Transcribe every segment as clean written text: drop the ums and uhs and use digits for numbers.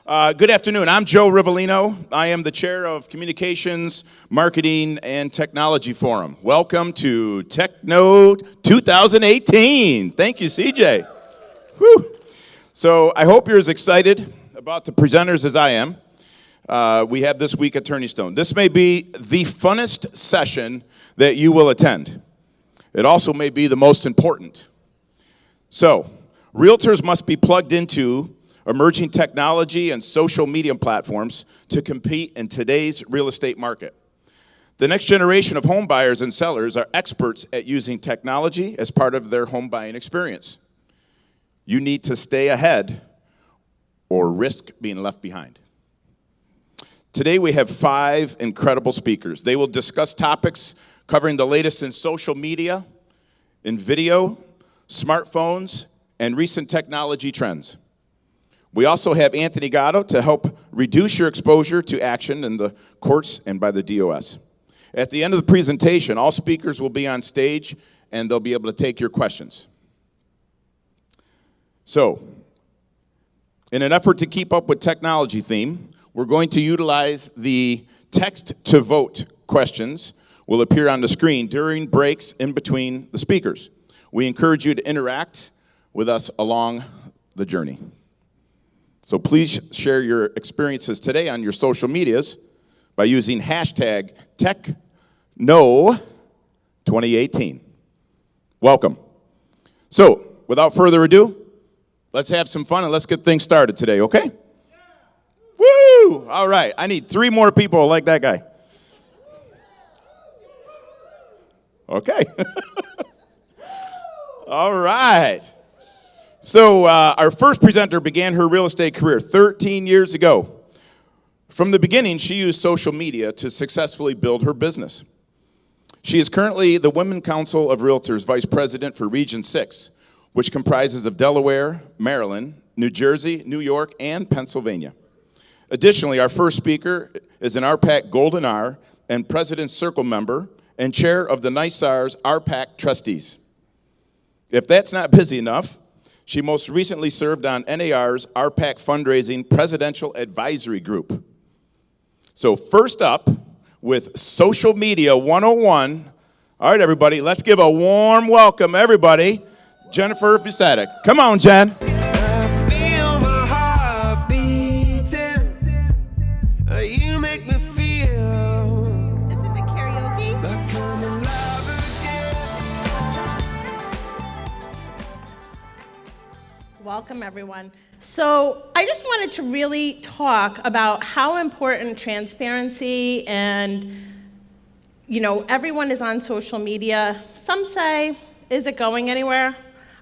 Good afternoon. I'm Joe Rivellino. I am the chair of Communications, Marketing, and Technology Forum. Welcome to TechKNOW 2018. Thank you, CJ. Whew. So I hope you're as excited about the presenters as I am. We have this week at Turning Stone. This may be the funnest session that you will attend. It also may be the most important. So, realtors must be plugged into emerging technology and social media platforms to compete in today's real estate market. The next generation of home buyers and sellers are experts at using technology as part of their home buying experience. You need to stay ahead or risk being left behind. Today we have 5 incredible speakers. They will discuss topics covering the latest in social media, in video, smartphones, and recent technology trends. We also have Anthony Gatto to help reduce your exposure to action in the courts and by the DOS. At the end of the presentation, all speakers will be on stage and they'll be able to take your questions. So, in an effort to keep up with technology theme, we're going to utilize the text-to-vote questions will appear on the screen during breaks in between the speakers. We encourage you to interact with us along the journey. So please share your experiences today on your social medias by using hashtag TechKNOW2018. Welcome. So, without further ado, let's have some fun and let's get things started today, okay? Woo! All right, I need 3 more people like that guy. Okay. All right. So our first presenter began her real estate career 13 years ago. From the beginning, she used social media to successfully build her business. She is currently the Women's Council of Realtors Vice President for Region 6, which comprises of Delaware, Maryland, New Jersey, New York, and Pennsylvania. Additionally, our first speaker is an RPAC Golden R and President's Circle member and chair of the NYSAR's RPAC trustees. If that's not busy enough, she most recently served on NAR's RPAC Fundraising Presidential Advisory Group. So first up, with Social Media 101, all right, everybody, let's give a warm welcome, everybody, Jennifer Fusatic. Come on, Jen. I feel my heart beating. You make me feel. This isn't karaoke. Like I'm alive again. Welcome, everyone. So I just wanted to really talk about how important transparency and, everyone is on social media. Some say, is it going anywhere?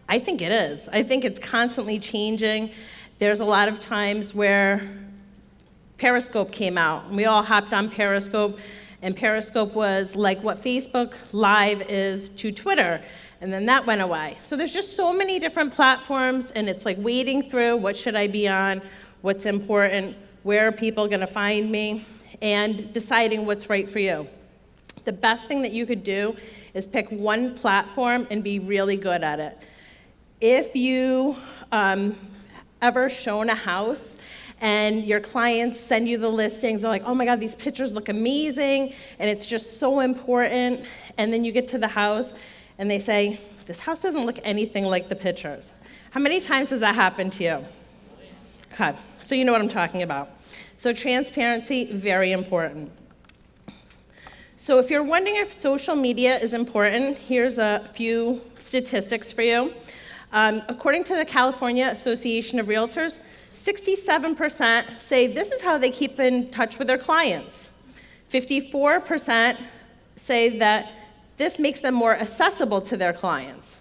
I think it is. I think it's constantly changing. There's a lot of times where Periscope came out, and we all hopped on Periscope, and Periscope was like what Facebook Live is to Twitter. And then that went away. So there's just so many different platforms, and it's like wading through what should I be on, what's important, where are people gonna find me, and deciding what's right for you. The best thing that you could do is pick one platform and be really good at it. If you ever shown a house and your clients send you the listings, they're like, oh my God, these pictures look amazing, and it's just so important, and then you get to the house, and they say, this house doesn't look anything like the pictures. How many times has that happened to you? Okay, so you know what I'm talking about. So transparency, very important. So if you're wondering if social media is important, here's a few statistics for you. According to the California Association of Realtors, 67% say this is how they keep in touch with their clients. 54% say that this makes them more accessible to their clients.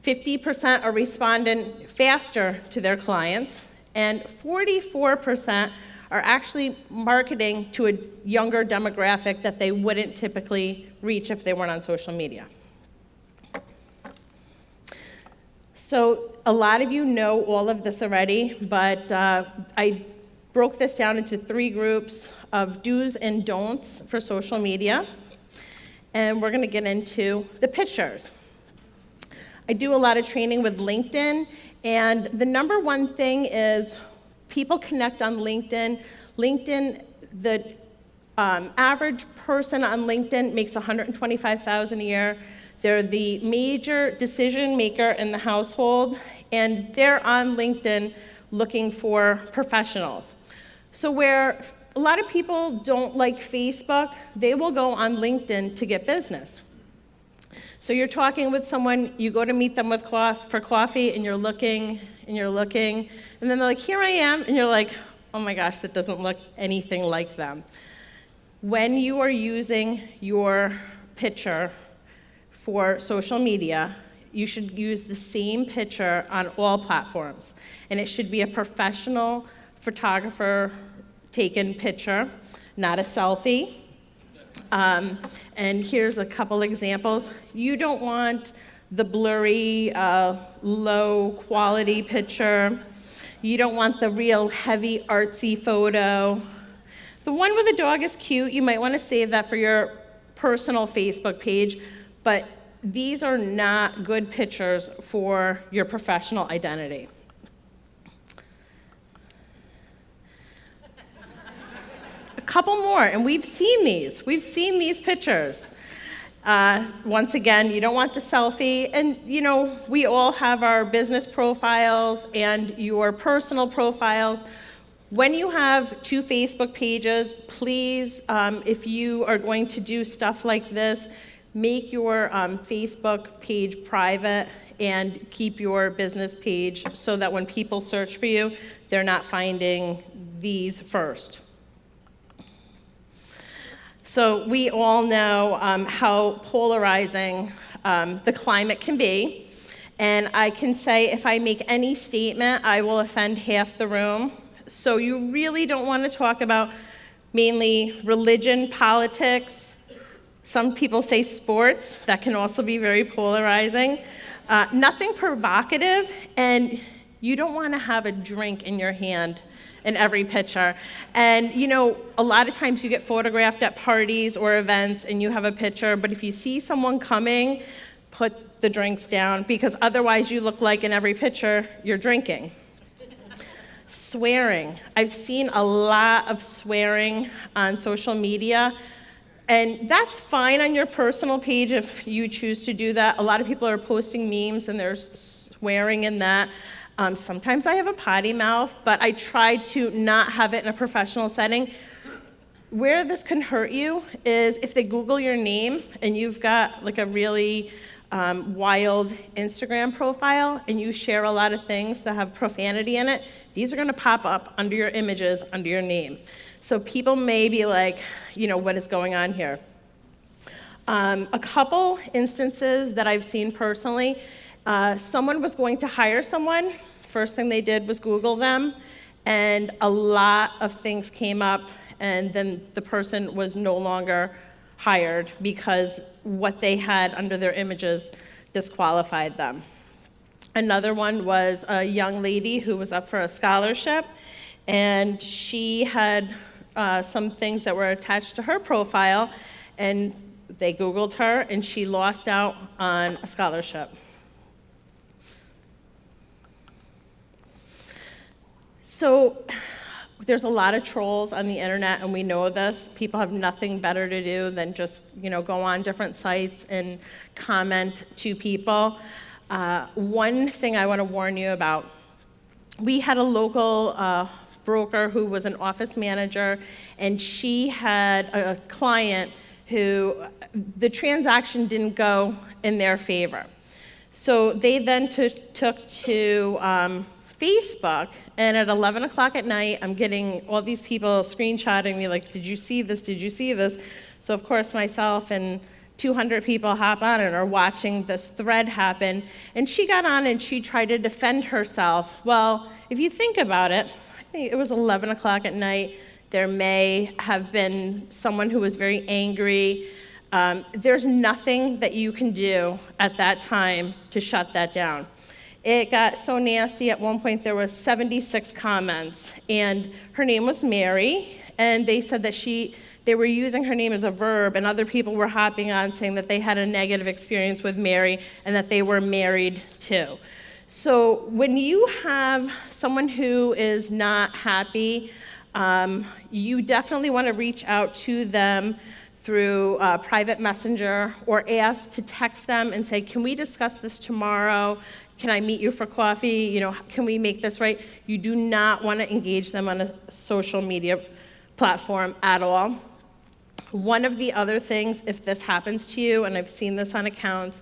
50% are responding faster to their clients, and 44% are actually marketing to a younger demographic that they wouldn't typically reach if they weren't on social media. So a lot of you know all of this already, but I broke this down into 3 groups of do's and don'ts for social media. And we're gonna get into the pictures. I do a lot of training with LinkedIn, and the number one thing is People connect on LinkedIn. LinkedIn, the average person on LinkedIn makes $125,000 a year. They're the major decision maker in the household, and they're on LinkedIn looking for professionals. So where a lot of people don't like Facebook, they will go on LinkedIn to get business. So you're talking with someone, you go to meet them for coffee, and you're looking, and then they're like, here I am, and you're like, oh my gosh, that doesn't look anything like them. When you are using your picture for social media, you should use the same picture on all platforms. And it should be a professional photographer taken picture, not a selfie. And here's a couple examples. You don't want the blurry, low quality picture. You don't want the real heavy artsy photo. The one with the dog is cute. You might want to save that for your personal Facebook page, but these are not good pictures for your professional identity. A couple more, and we've seen these pictures. Once again, you don't want the selfie, and we all have our business profiles and your personal profiles. When you have 2 Facebook pages, please, if you are going to do stuff like this, make your Facebook page private and keep your business page so that when people search for you, they're not finding these first. So we all know how polarizing the climate can be. And I can say if I make any statement, I will offend half the room. So you really don't want to talk about mainly religion, politics. Some people say sports. That can also be very polarizing. Nothing provocative, and you don't want to have a drink in your hand in every picture. And a lot of times you get photographed at parties or events and you have a picture, but if you see someone coming, put the drinks down, because otherwise you look like in every picture you're drinking. Swearing. I've seen a lot of swearing on social media, and that's fine on your personal page if you choose to do that. A lot of people are posting memes and there's swearing in that. Sometimes I have a potty mouth, but I try to not have it in a professional setting. Where this can hurt you is if they Google your name and you've got like a really wild Instagram profile and you share a lot of things that have profanity in it, these are going to pop up under your images, under your name. So people may be like, what is going on here? A couple instances that I've seen personally, someone was going to hire someone. First thing they did was Google them, and a lot of things came up, and then the person was no longer hired because what they had under their images disqualified them. Another one was a young lady who was up for a scholarship, and she had some things that were attached to her profile, and they Googled her, and she lost out on a scholarship. So there's a lot of trolls on the internet, and we know this. People have nothing better to do than just go on different sites and comment to people. One thing I want to warn you about, we had a local broker who was an office manager, and she had a client who the transaction didn't go in their favor. So they then took to Facebook, and at 11 o'clock at night, I'm getting all these people screenshotting me like, did you see this, did you see this? So of course myself and 200 people hop on and are watching this thread happen, and she got on and she tried to defend herself. Well, if you think about it, I think it was 11 o'clock at night, there may have been someone who was very angry. There's nothing that you can do at that time to shut that down. It got so nasty, at one point there was 76 comments, and her name was Mary, and they said that they were using her name as a verb, and other people were hopping on saying that they had a negative experience with Mary and that they were married too. So when you have someone who is not happy, you definitely want to reach out to them through private messenger or ask to text them and say, can we discuss this tomorrow? Can I meet you for coffee? You know, can we make this right? You do not want to engage them on a social media platform at all. One of the other things, if this happens to you, and I've seen this on accounts,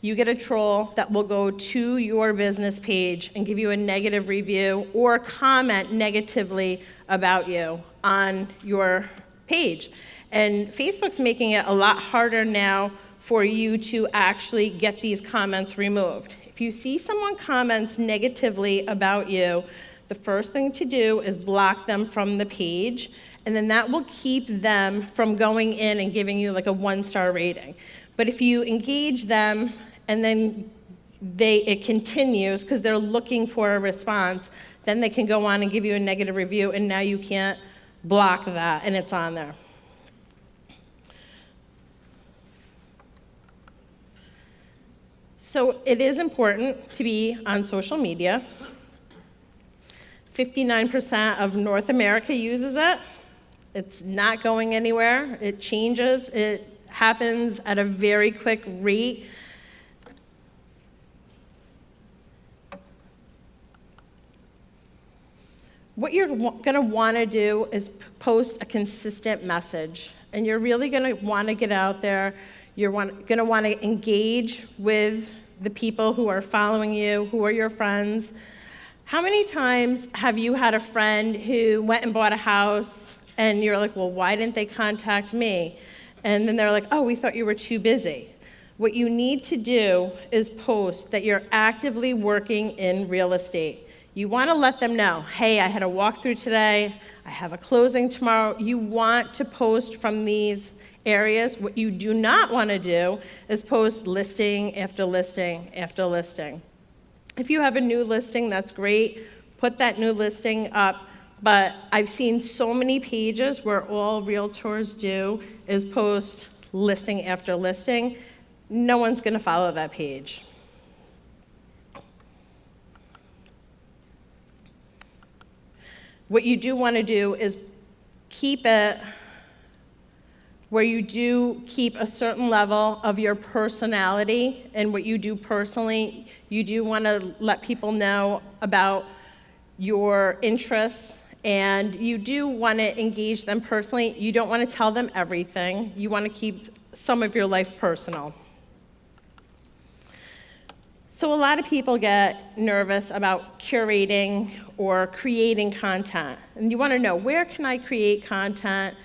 you get a troll that will go to your business page and give you a negative review or comment negatively about you on your page. And Facebook's making it a lot harder now for you to actually get these comments removed. If you see someone comments negatively about you, the first thing to do is block them from the page, and then that will keep them from going in and giving you like a 1-star rating. But if you engage them and then it continues because they're looking for a response, then they can go on and give you a negative review, and now you can't block that, and it's on there. So it is important to be on social media. 59% of North America uses it. It's not going anywhere. It changes. It happens at a very quick rate. What you're going to want to do is post a consistent message. And you're really going to want to get out there. You're going to want to engage with the people who are following you, who are your friends. How many times have you had a friend who went and bought a house, and you're like, well, why didn't they contact me? And then they're like, oh, we thought you were too busy. What you need to do is post that you're actively working in real estate. You want to let them know, hey, I had a walkthrough today, I have a closing tomorrow. You want to post from these areas. What you do not want to do is post listing after listing after listing. If you have a new listing, that's great. Put that new listing up. But I've seen so many pages where all realtors do is post listing after listing. No one's going to follow that page. What you do want to do is keep it where you do keep a certain level of your personality and what you do personally. You do want to let people know about your interests, and you do want to engage them personally. You don't want to tell them everything. You want to keep some of your life personal. So a lot of people get nervous about curating or creating content. And you want to know, where can I create content?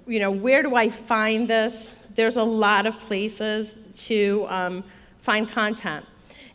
You know, where do I find this? There's a lot of places to find content.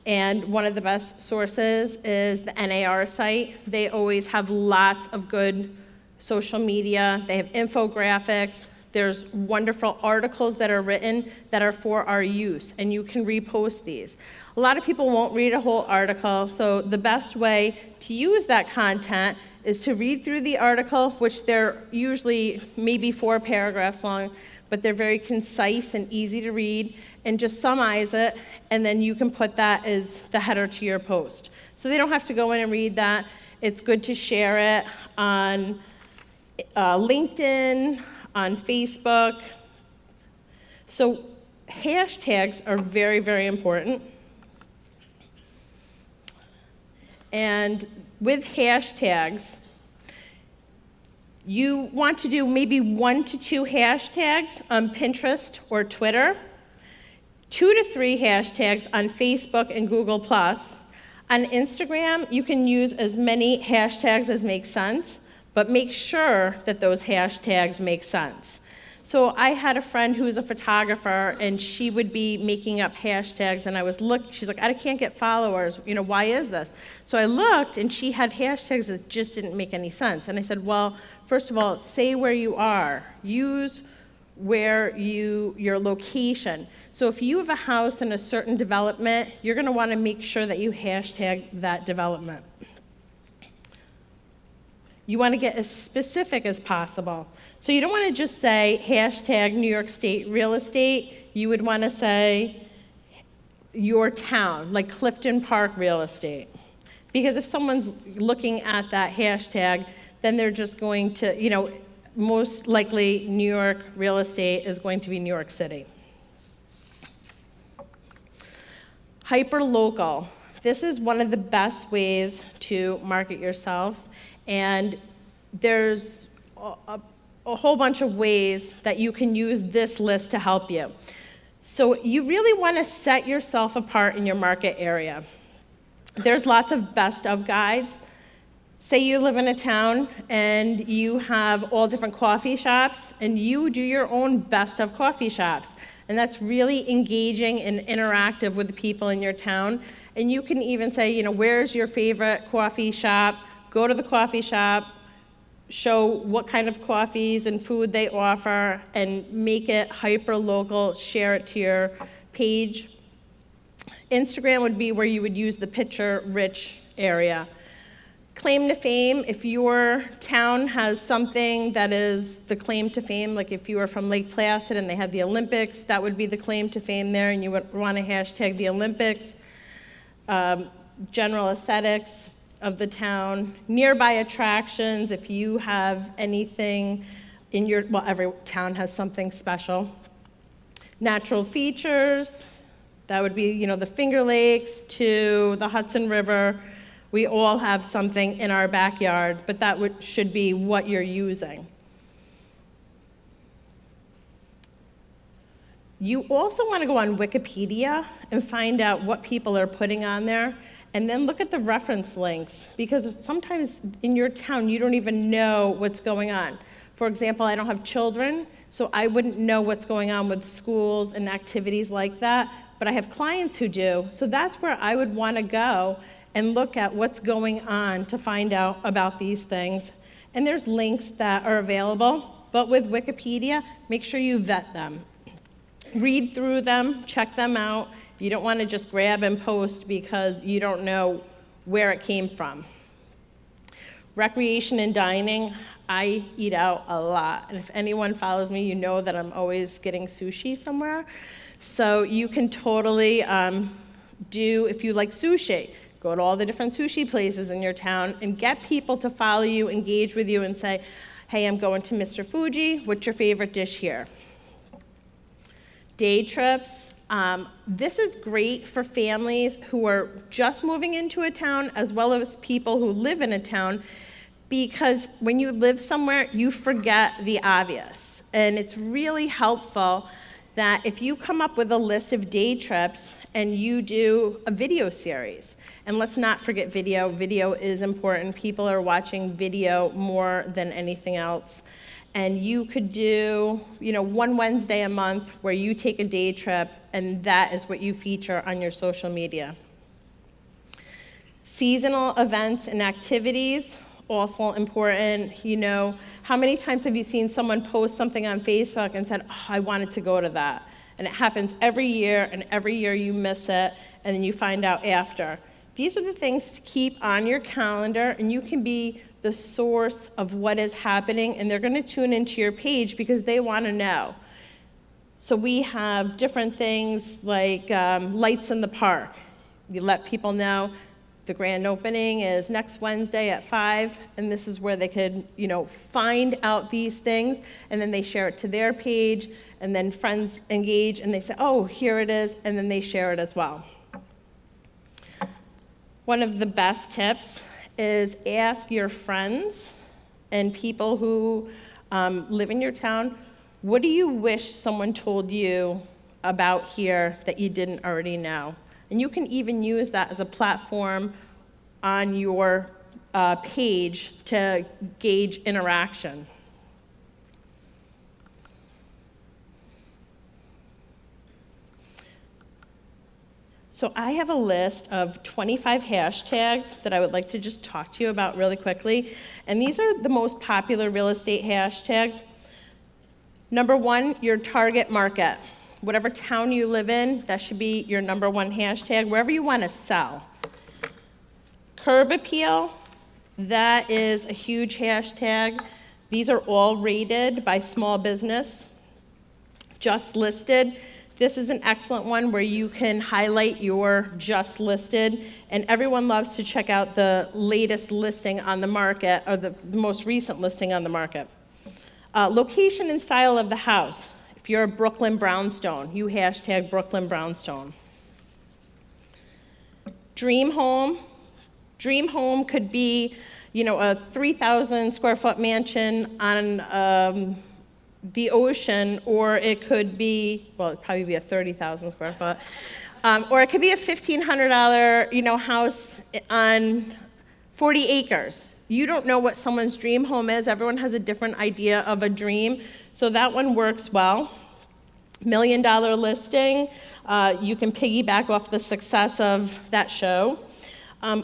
And one of the best sources is the NAR site. They always have lots of good social media. They have infographics. There's wonderful articles that are written that are for our use, and you can repost these. A lot of people won't read a whole article, so the best way to use that content is to read through the article, which they're usually maybe 4 paragraphs long, but they're very concise and easy to read, and just summarize it, and then you can put that as the header to your post. So they don't have to go in and read that. It's good to share it on LinkedIn, on Facebook. So hashtags are very, very important. And with hashtags, you want to do maybe 1 to 2 hashtags on Pinterest or Twitter, 2 to 3 hashtags on Facebook and Google+. On Instagram, you can use as many hashtags as make sense, but make sure that those hashtags make sense. So I had a friend who's a photographer, and she would be making up hashtags, and I was looking, she's like, I can't get followers, you know, why is this? So I looked, and she had hashtags that just didn't make any sense. And I said, well, first of all, say where you are. Use your location. So if you have a house in a certain development, you're gonna wanna make sure that you hashtag that development. You want to get as specific as possible. So you don't want to just say hashtag New York State real estate. You would want to say your town, like Clifton Park real estate. Because if someone's looking at that hashtag, then they're just going to, most likely New York real estate is going to be New York City. Hyperlocal. This is one of the best ways to market yourself, and there's a whole bunch of ways that you can use this list to help you. So you really want to set yourself apart in your market area. There's lots of best of guides. Say you live in a town and you have all different coffee shops, and you do your own best of coffee shops. And that's really engaging and interactive with the people in your town. And you can even say, where's your favorite coffee shop? Go to the coffee shop, show what kind of coffees and food they offer, and make it hyper-local, share it to your page. Instagram would be where you would use the picture-rich area. Claim to fame, if your town has something that is the claim to fame, like if you were from Lake Placid and they had the Olympics, that would be the claim to fame there, and you would want to hashtag the Olympics. General aesthetics of the town, nearby attractions, if you have anything in your, every town has something special. Natural features, that would be, the Finger Lakes to the Hudson River. We all have something in our backyard, but that should be what you're using. You also want to go on Wikipedia and find out what people are putting on there, and then look at the reference links, because sometimes in your town you don't even know what's going on. For example, I don't have children, so I wouldn't know what's going on with schools and activities like that, but I have clients who do, so that's where I would want to go and look at what's going on to find out about these things. And there's links that are available, but with Wikipedia, make sure you vet them. Read through them, check them out. You don't want to just grab and post because you don't know where it came from. Recreation and dining, I eat out a lot. And if anyone follows me, you know that I'm always getting sushi somewhere. So you can totally if you like sushi, go to all the different sushi places in your town and get people to follow you, engage with you, and say, hey, I'm going to Mr. Fuji. What's your favorite dish here? Day trips. This is great for families who are just moving into a town, as well as people who live in a town, because when you live somewhere, you forget the obvious. And it's really helpful that if you come up with a list of day trips and you do a video series. And let's not forget video. Video is important. People are watching video more than anything else. And you could do, one Wednesday a month where you take a day trip, and that is what you feature on your social media. Seasonal events and activities, also important. How many times have you seen someone post something on Facebook and said, oh, I wanted to go to that? And it happens every year, and every year you miss it, and then you find out after. These are the things to keep on your calendar, and you can be the source of what is happening, and they're going to tune into your page because they want to know. So we have different things like lights in the park. You let people know the grand opening is next Wednesday at 5, and this is where they could, find out these things, and then they share it to their page, and then friends engage, and they say, oh, here it is, and then they share it as well. One of the best tips is ask your friends and people who live in your town, what do you wish someone told you about here that you didn't already know? And you can even use that as a platform on your page to gauge interaction. So I have a list of 25 hashtags that I would like to just talk to you about really quickly. And these are the most popular real estate hashtags. Number 1, your target market. Whatever town you live in, that should be your number 1 hashtag, wherever you want to sell. Curb appeal, that is a huge hashtag. These are all rated by small business. Just listed, This is an excellent one where you can highlight your just listed, and everyone loves to check out the latest listing on the market, or the most recent listing on the market. Location and style of the house. If you're a Brooklyn brownstone, you hashtag Brooklyn brownstone. Dream home. Dream home could be, a 3,000 square foot mansion on the ocean, or it could be, well, it'd probably be a 30,000 square foot, or it could be a $1,500, house on 40 acres. You don't know what someone's dream home is. Everyone has a different idea of a dream, so that one works well. $1 million listing, you can piggyback off the success of that show.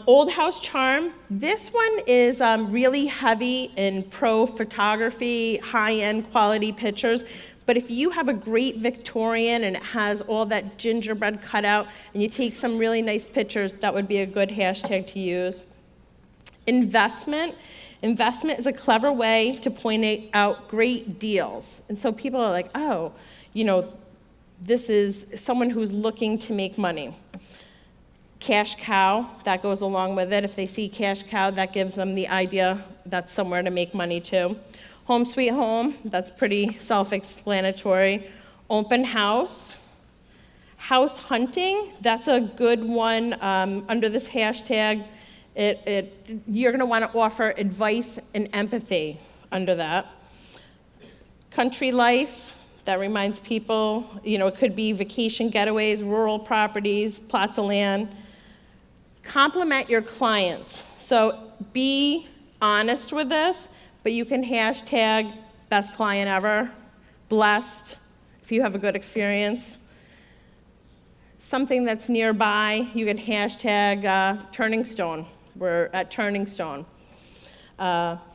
Old house charm, this one is really heavy in pro photography, high-end quality pictures, but if you have a great Victorian and it has all that gingerbread cut out and you take some really nice pictures, that would be a good hashtag to use. Investment is a clever way to point out great deals. And so people are like, oh, this is someone who's looking to make money. Cash cow, that goes along with it. If they see cash cow, that gives them the idea that's somewhere to make money too. Home sweet home, that's pretty self-explanatory. Open house. House hunting, that's a good one under this hashtag. You're going to want to offer advice and empathy under that. Country life, that reminds people, it could be vacation getaways, rural properties, plots of land. Compliment your clients. So be honest with this, but you can hashtag best client ever, blessed, if you have a good experience. Something that's nearby, you can hashtag Turning Stone. We're at Turning Stone.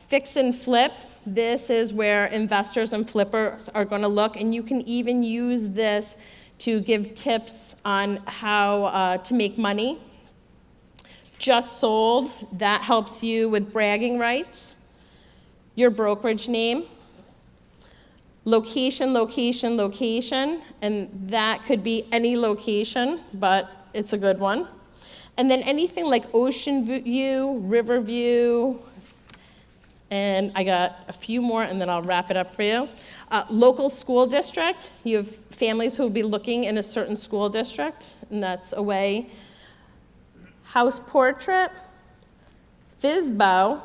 Fix and flip. This is where investors and flippers are going to look, and you can even use this to give tips on how to make money. Just sold, that helps you with bragging rights. Your brokerage name. Location, location, location, and that could be any location, but it's a good one. And then anything like ocean view, river view, and I got a few more, and then I'll wrap it up for you. Local school district, you have families who will be looking in a certain school district, and that's a way. House portrait, FSBO.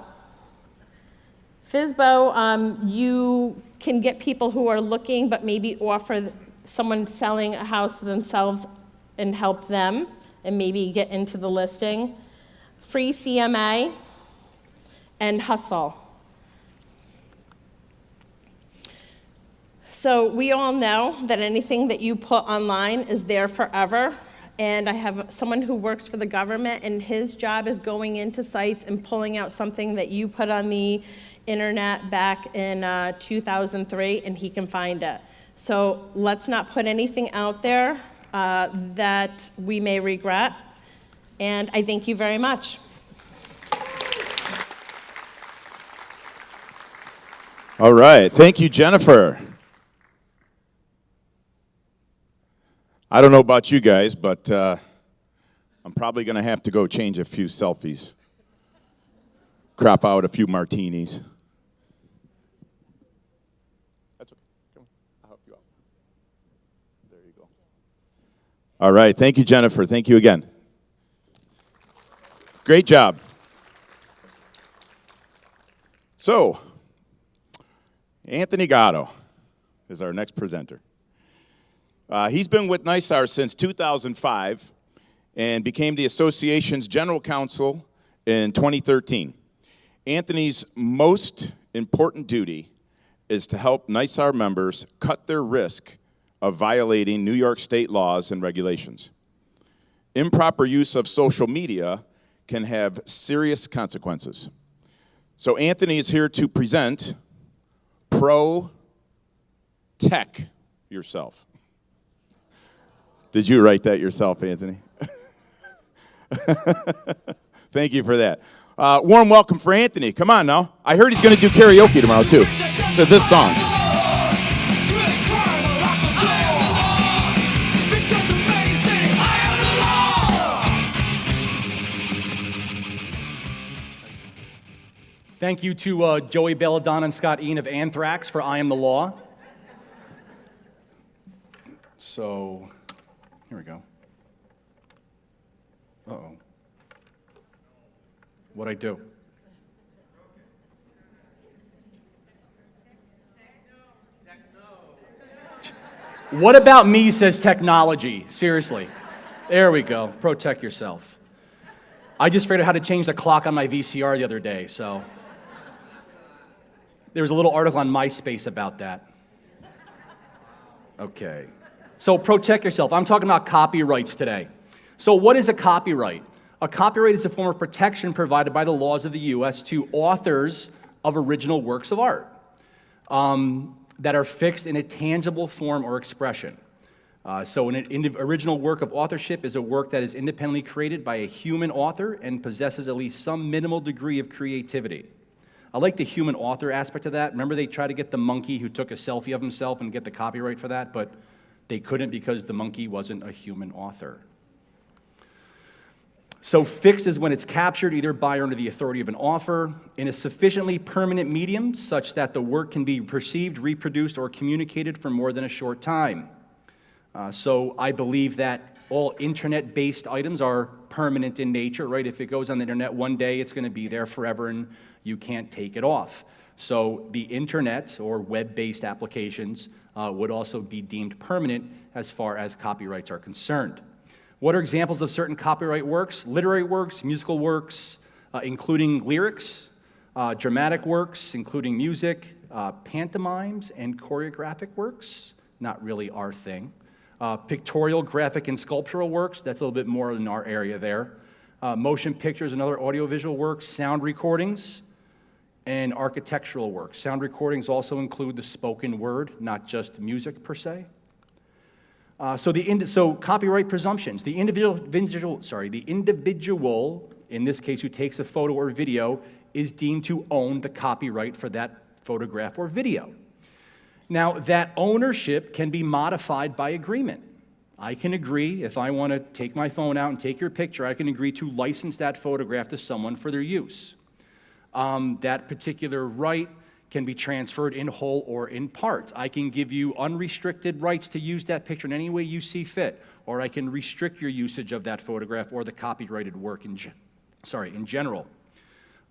FSBO, you can get people who are looking, but maybe offer someone selling a house themselves and help them, and maybe get into the listing. Free CMA, and hustle. So we all know that anything that you put online is there forever. And I have someone who works for the government, and his job is going into sites and pulling out something that you put on the internet back in 2003, and he can find it. So let's not put anything out there that we may regret. And I thank you very much. All right. Thank you, Jennifer. I don't know about you guys, but I'm probably going to have to go change a few selfies, crop out a few martinis. That's okay. Come on. I'll help you out. There you go. All right. Thank you, Jennifer. Thank you again. Great job. So, Anthony Gatto is our next presenter. He's been with NYSAR since 2005 and became the association's general counsel in 2013. Anthony's most important duty is to help NYSAR members cut their risk of violating New York state laws and regulations. Improper use of social media can have serious consequences. So Anthony is here to present Pro Tech Yourself. Did you write that yourself, Anthony? Thank you for that. Warm welcome for Anthony. Come on now. I heard he's going to do karaoke tomorrow, too. So this song. Thank you to Joey Belladonna and Scott Ian of Anthrax for I Am the Law. So, here we go. Uh-oh. What'd I do? What about me says technology? Seriously. There we go. Protect yourself. I just figured out how to change the clock on my VCR the other day, so. There was a little article on MySpace about that. Okay. So protect yourself. I'm talking about copyrights today. So what is a copyright? A copyright is a form of protection provided by the laws of the U.S. to authors of original works of art that are fixed in a tangible form or expression. So an original work of authorship is a work that is independently created by a human author and possesses at least some minimal degree of creativity. I like the human author aspect of that. Remember they tried to get the monkey who took a selfie of himself and get the copyright for that, but they couldn't because the monkey wasn't a human author. So fixed is when it's captured either by or under the authority of an author in a sufficiently permanent medium such that the work can be perceived, reproduced, or communicated for more than a short time. So I believe that all internet-based items are permanent in nature, right? If it goes on the internet one day, it's going to be there forever and you can't take it off. So the internet or web-based applications would also be deemed permanent as far as copyrights are concerned. What are examples of certain copyright works? Literary works, musical works, including lyrics, dramatic works, including music, pantomimes, and choreographic works, not really our thing. Pictorial, graphic, and sculptural works, that's a little bit more in our area there. Motion pictures and other audiovisual works, sound recordings, and architectural works. Sound recordings also include the spoken word, not just music per se. So copyright presumptions. The individual, in this case, who takes a photo or video, is deemed to own the copyright for that photograph or video. Now, that ownership can be modified by agreement. I can agree, if I want to take my phone out and take your picture, I can agree to license that photograph to someone for their use. That particular right can be transferred in whole or in part. I can give you unrestricted rights to use that picture in any way you see fit, or I can restrict your usage of that photograph or the copyrighted work in general.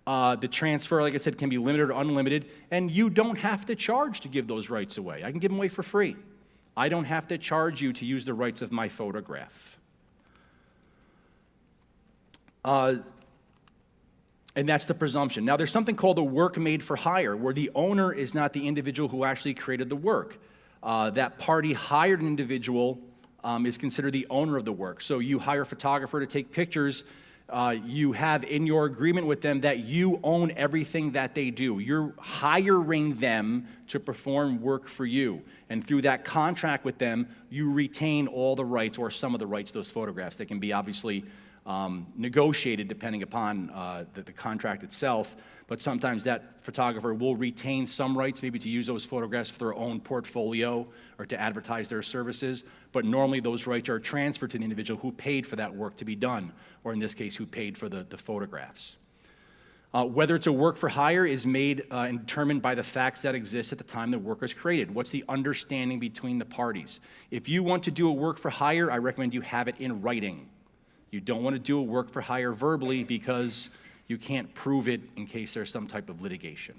The transfer, like I said, can be limited or unlimited, and you don't have to charge to give those rights away. I can give them away for free. I don't have to charge you to use the rights of my photograph. And that's the presumption. Now, there's something called a work made for hire, where the owner is not the individual who actually created the work. That party hired an individual is considered the owner of the work. So you hire a photographer to take pictures. You have in your agreement with them that you own everything that they do. You're hiring them to perform work for you. And through that contract with them, you retain all the rights or some of the rights to those photographs. They can be obviously negotiated depending upon the contract itself, but sometimes that photographer will retain some rights, maybe to use those photographs for their own portfolio or to advertise their services, but normally those rights are transferred to the individual who paid for that work to be done, or in this case, who paid for the photographs. Whether it's a work for hire is made and determined by the facts that exist at the time the work was created. What's the understanding between the parties? If you want to do a work for hire, I recommend you have it in writing. You don't want to do a work for hire verbally because you can't prove it in case there's some type of litigation.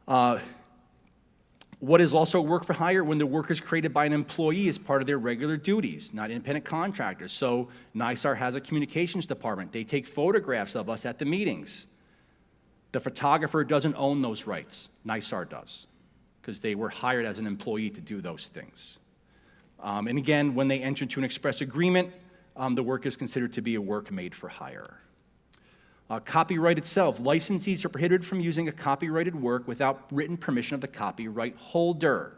What is also work for hire? When the work is created by an employee as part of their regular duties, not independent contractors. So NYSAR has a communications department. They take photographs of us at the meetings. The photographer doesn't own those rights. NYSAR does, because they were hired as an employee to do those things. And again, when they enter into an express agreement, the work is considered to be a work made for hire. Copyright itself. Licensees are prohibited from using a copyrighted work without written permission of the copyright holder.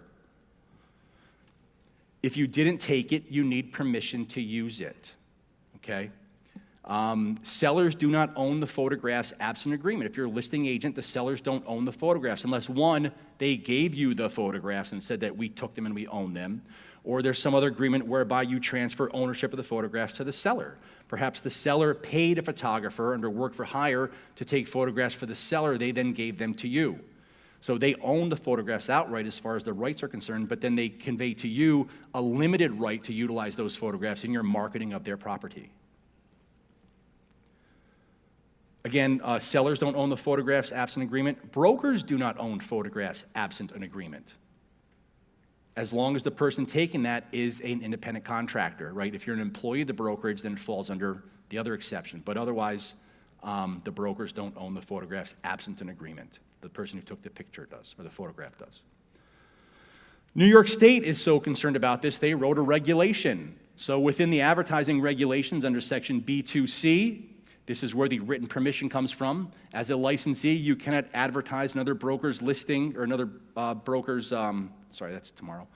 If you didn't take it, you need permission to use it. Okay? Sellers do not own the photographs absent agreement. If you're a listing agent, the sellers don't own the photographs unless, one, they gave you the photographs and said that we took them and we own them, or there's some other agreement whereby you transfer ownership of the photographs to the seller. Perhaps the seller paid a photographer under work for hire to take photographs for the seller. They then gave them to you. So they own the photographs outright as far as the rights are concerned, but then they convey to you a limited right to utilize those photographs in your marketing of their property. Again, sellers don't own the photographs absent agreement. Brokers do not own photographs absent an agreement, as long as the person taking that is an independent contractor, right? If you're an employee of the brokerage, then it falls under the other exception. But otherwise, the brokers don't own the photographs absent an agreement. The person who took the picture does, or the photograph does. New York State is so concerned about this, they wrote a regulation. So within the advertising regulations under section B2C, this is where the written permission comes from. As a licensee, you cannot advertise another broker's listing or another broker's, sorry, that's tomorrow.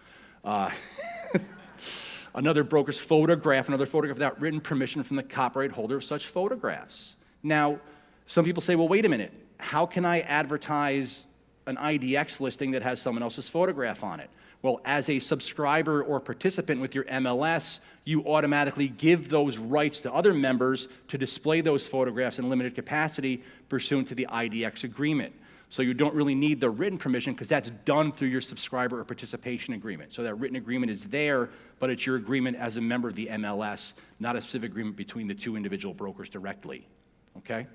Another broker's photograph, another photograph without written permission from the copyright holder of such photographs. Now, some people say, well, wait a minute. How can I advertise an IDX listing that has someone else's photograph on it? Well, as a subscriber or participant with your MLS, you automatically give those rights to other members to display those photographs in limited capacity pursuant to the IDX agreement. So you don't really need the written permission because that's done through your subscriber or participation agreement. So that written agreement is there, but it's your agreement as a member of the MLS, not a specific agreement between the two individual brokers directly, okay?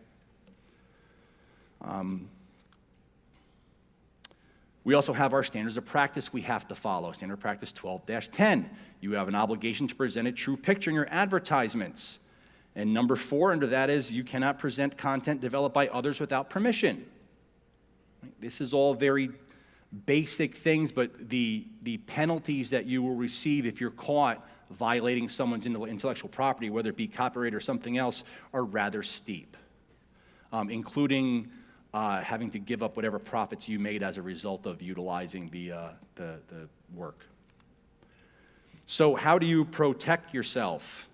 We also have our standards of practice we have to follow. Standard practice 12-10. You have an obligation to present a true picture in your advertisements. And number 4 under that is you cannot present content developed by others without permission. This is all very basic things, but the penalties that you will receive if you're caught violating someone's intellectual property, whether it be copyright or something else, are rather steep, including having to give up whatever profits you made as a result of utilizing the work. So how do you protect yourself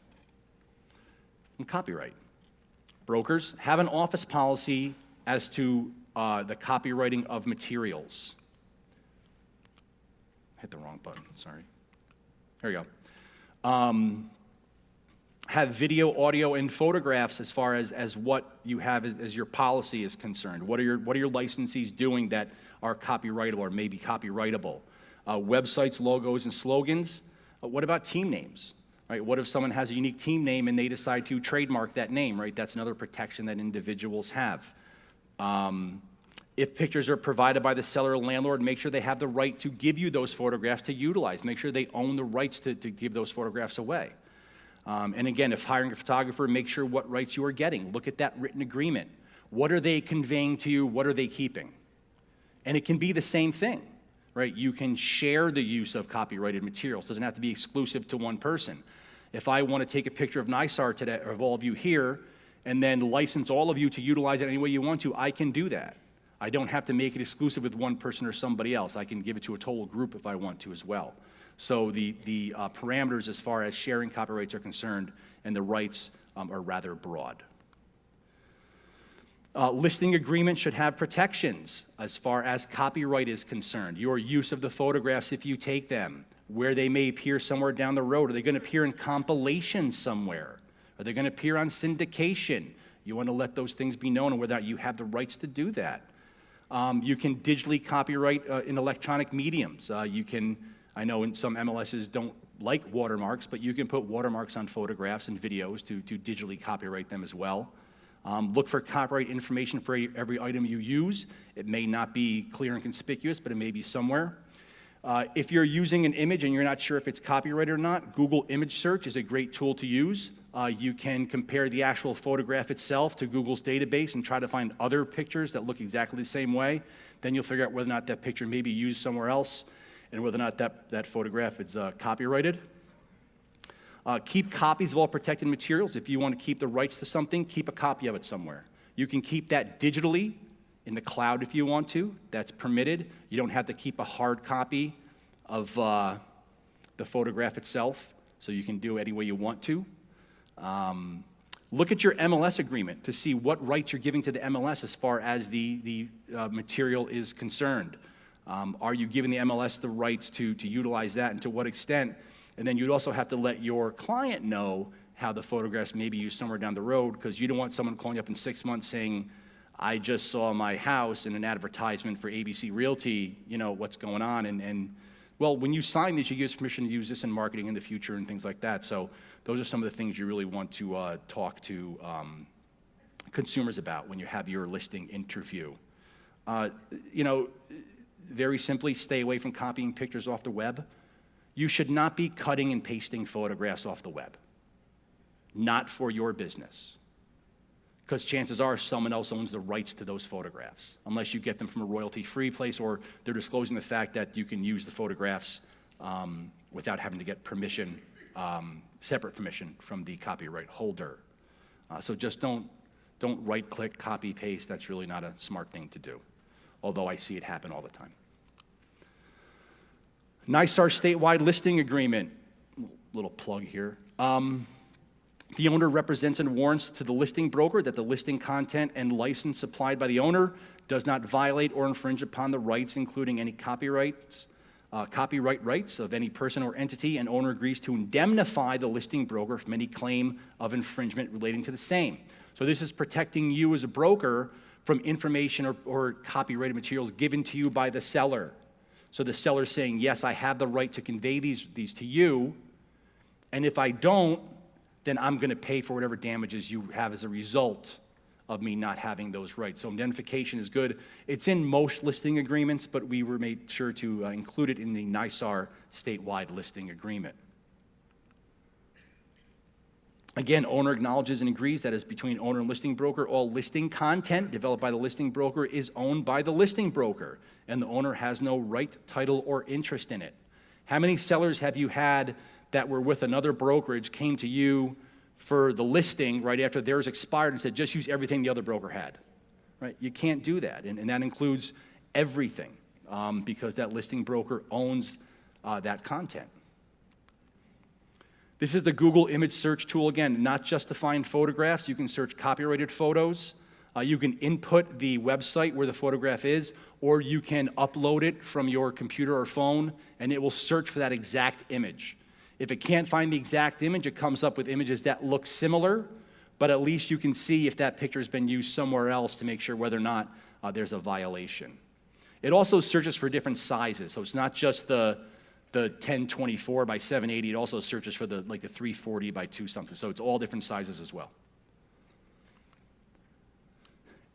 from copyright? Brokers have an office policy as to the copywriting of materials. Hit the wrong button, sorry. There you go. Have video, audio, and photographs as far as what you have as your policy is concerned. What are your licensees doing that are copyrightable or may be copyrightable? Websites, logos, and slogans. What about team names? Right? What if someone has a unique team name and they decide to trademark that name? Right? That's another protection that individuals have. If pictures are provided by the seller or landlord, make sure they have the right to give you those photographs to utilize. Make sure they own the rights to give those photographs away. And again, if hiring a photographer, make sure what rights you are getting. Look at that written agreement. What are they conveying to you? What are they keeping? And it can be the same thing, right? You can share the use of copyrighted materials. It doesn't have to be exclusive to one person. If I want to take a picture of NYSAR today, or of all of you here, and then license all of you to utilize it any way you want to, I can do that. I don't have to make it exclusive with one person or somebody else. I can give it to a total group if I want to as well. So the parameters as far as sharing copyrights are concerned and the rights are rather broad. Listing agreements should have protections as far as copyright is concerned. Your use of the photographs if you take them, where they may appear somewhere down the road. Are they going to appear in compilations somewhere? Are they going to appear on syndication? You want to let those things be known and whether you have the rights to do that. You can digitally copyright in electronic mediums. I know in some MLSs don't like watermarks, but you can put watermarks on photographs and videos to digitally copyright them as well. Look for copyright information for every item you use. It may not be clear and conspicuous, but it may be somewhere. If you're using an image and you're not sure if it's copyrighted or not, Google image search is a great tool to use. You can compare the actual photograph itself to Google's database and try to find other pictures that look exactly the same way. Then you'll figure out whether or not that picture may be used somewhere else and whether or not that photograph is copyrighted. Keep copies of all protected materials. If you want to keep the rights to something, keep a copy of it somewhere. You can keep that digitally in the cloud if you want to. That's permitted. You don't have to keep a hard copy of the photograph itself, so you can do it any way you want to. Look at your MLS agreement to see what rights you're giving to the MLS as far as the material is concerned. Are you giving the MLS the rights to utilize that and to what extent? And then you'd also have to let your client know, how the photographs may be used somewhere down the road, because you don't want someone calling up in 6 months saying, I just saw my house in an advertisement for ABC Realty, what's going on? And well, when you sign these, you give us permission to use this in marketing in the future and things like that. So those are some of the things you really want to talk to consumers about when you have your listing interview. Very simply, stay away from copying pictures off the web. You should not be cutting and pasting photographs off the web. Not for your business. Because chances are someone else owns the rights to those photographs, unless you get them from a royalty-free place or they're disclosing the fact that you can use the photographs without having to get permission, separate permission from the copyright holder. So just don't right-click, copy-paste. That's really not a smart thing to do, although I see it happen all the time. NYSAR statewide listing agreement, little plug here. The owner represents and warrants to the listing broker that the listing content and license supplied by the owner does not violate or infringe upon the rights, including any copyright rights of any person or entity, and owner agrees to indemnify the listing broker from any claim of infringement relating to the same. So this is protecting you as a broker from information or copyrighted materials given to you by the seller. So the seller's saying, yes, I have the right to convey these to you, and if I don't, then I'm going to pay for whatever damages you have as a result of me not having those rights. So indemnification is good. It's in most listing agreements, but we were made sure to include it in the NYSAR statewide listing agreement. Again, owner acknowledges and agrees that as between owner and listing broker, all listing content developed by the listing broker is owned by the listing broker, and the owner has no right, title, or interest in it. How many sellers have you had that were with another brokerage, came to you for the listing right after theirs expired and said, just use everything the other broker had, right? You can't do that, and that includes everything because that listing broker owns that content. This is the Google image search tool. Again, not just to find photographs. You can search copyrighted photos. You can input the website where the photograph is, or you can upload it from your computer or phone, and it will search for that exact image. If it can't find the exact image, it comes up with images that look similar, but at least you can see if that picture has been used somewhere else to make sure whether or not there's a violation. It also searches for different sizes, so it's not just the 1024 by 780, it also searches for the 340 by 2 something, so it's all different sizes as well.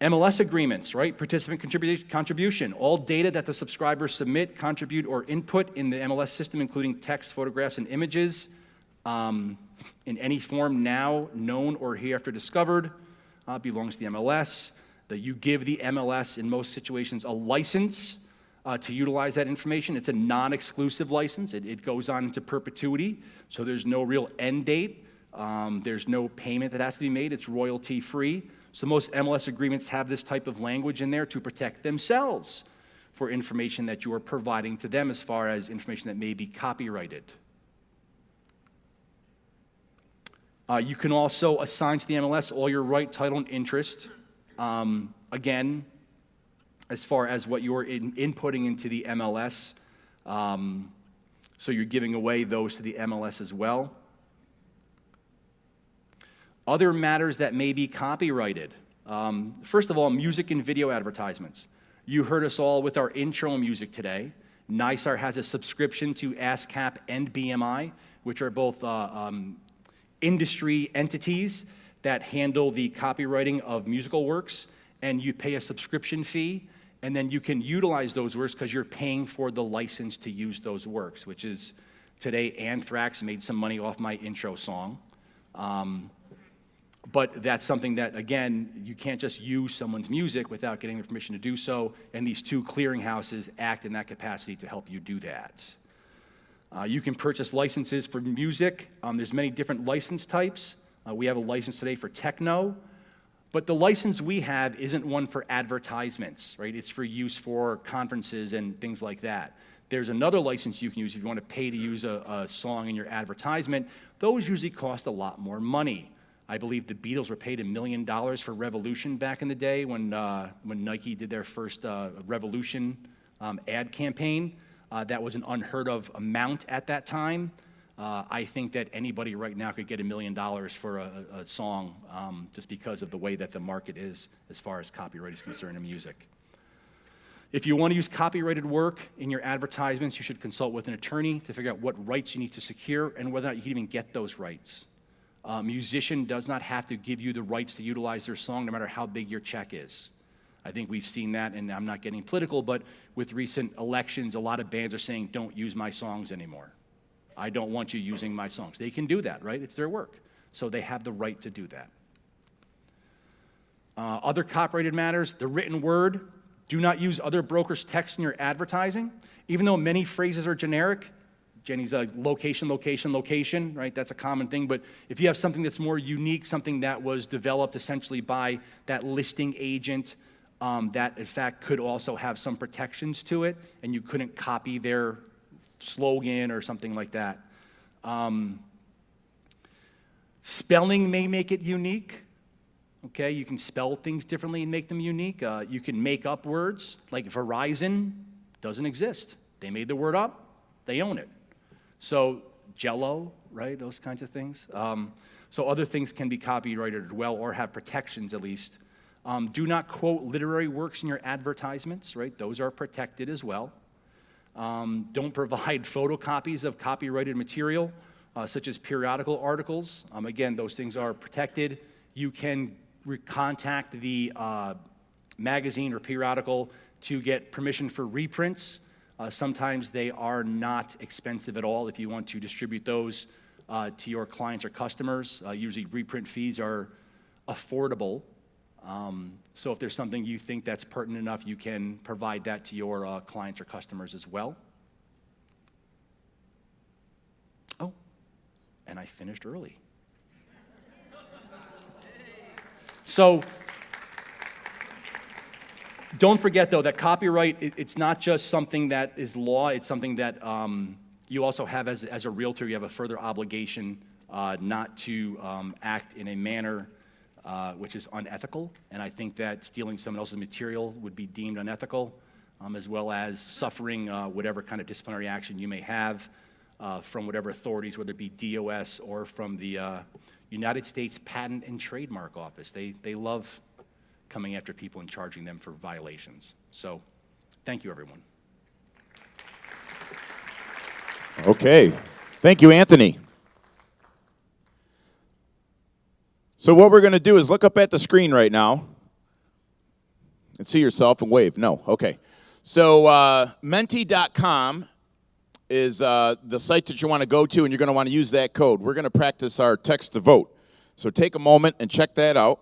MLS agreements, right? Participant contribution. All data that the subscribers submit, contribute, or input in the MLS system, including text, photographs, and images, in any form now known or hereafter discovered, belongs to the MLS. That you give the MLS, in most situations, a license to utilize that information. It's a non-exclusive license. It goes on into perpetuity, so there's no real end date. There's no payment that has to be made. It's royalty-free. So most MLS agreements have this type of language in there to protect themselves for information that you are providing to them as far as information that may be copyrighted. You can also assign to the MLS all your right, title, and interest. Again, as far as what you're inputting into the MLS. So you're giving away those to the MLS as well. Other matters that may be copyrighted. First of all, music and video advertisements. You heard us all with our intro music today. NYSAR has a subscription to ASCAP and BMI, which are both industry entities that handle the copywriting of musical works, and you pay a subscription fee, and then you can utilize those works because you're paying for the license to use those works, which is today Anthrax made some money off my intro song. But that's something that, again, you can't just use someone's music without getting their permission to do so, and these two clearinghouses act in that capacity to help you do that. You can purchase licenses for music. There's many different license types. We have a license today for TechKNOW, but the license we have isn't one for advertisements, right? It's for use for conferences and things like that. There's another license you can use if you want to pay to use a song in your advertisement. Those usually cost a lot more money. I believe the Beatles were paid $1 million for Revolution back in the day when Nike did their first Revolution ad campaign. That was an unheard of amount at that time. I think that anybody right now could get $1 million for a song just because of the way that the market is as far as copyright is concerned in music. If you want to use copyrighted work in your advertisements, you should consult with an attorney to figure out what rights you need to secure and whether or not you can even get those rights. A musician does not have to give you the rights to utilize their song no matter how big your check is. I think we've seen that, and I'm not getting political, but with recent elections, a lot of bands are saying, don't use my songs anymore. I don't want you using my songs. They can do that, right? It's their work. So they have the right to do that. Other copyrighted matters, the written word. Do not use other brokers' text in your advertising. Even though many phrases are generic, Jenny's a location, location, location, right? That's a common thing. But if you have something that's more unique, something that was developed essentially by that listing agent, that in fact could also have some protections to it, and you couldn't copy their slogan or something like that. Spelling may make it unique. Okay, you can spell things differently and make them unique. You can make up words, like Verizon doesn't exist. They made the word up, they own it. So Jell-O, right, those kinds of things. So other things can be copyrighted as well or have protections at least. Do not quote literary works in your advertisements, right? Those are protected as well. Don't provide photocopies of copyrighted material, such as periodical articles. Again, those things are protected. You can contact the magazine or periodical to get permission for reprints. Sometimes they are not expensive at all if you want to distribute those to your clients or customers. Usually reprint fees are affordable. So if there's something you think that's pertinent enough, you can provide that to your clients or customers as well. Oh, and I finished early. So don't forget, though, that copyright, it's not just something that is law, it's something that you also have as a realtor, you have a further obligation not to act in a manner which is unethical, and I think that stealing someone else's material would be deemed unethical, as well as suffering whatever kind of disciplinary action you may have from whatever authorities, whether it be DOS or from the United States Patent and Trademark Office. They love coming after people and charging them for violations. So, thank you, everyone. Okay. Thank you, Anthony. So what we're going to do is look up at the screen right now and see yourself and wave. No. Okay. So menti.com is the site that you want to go to, and you're going to want to use that code. We're going to practice our text to vote. So take a moment and check that out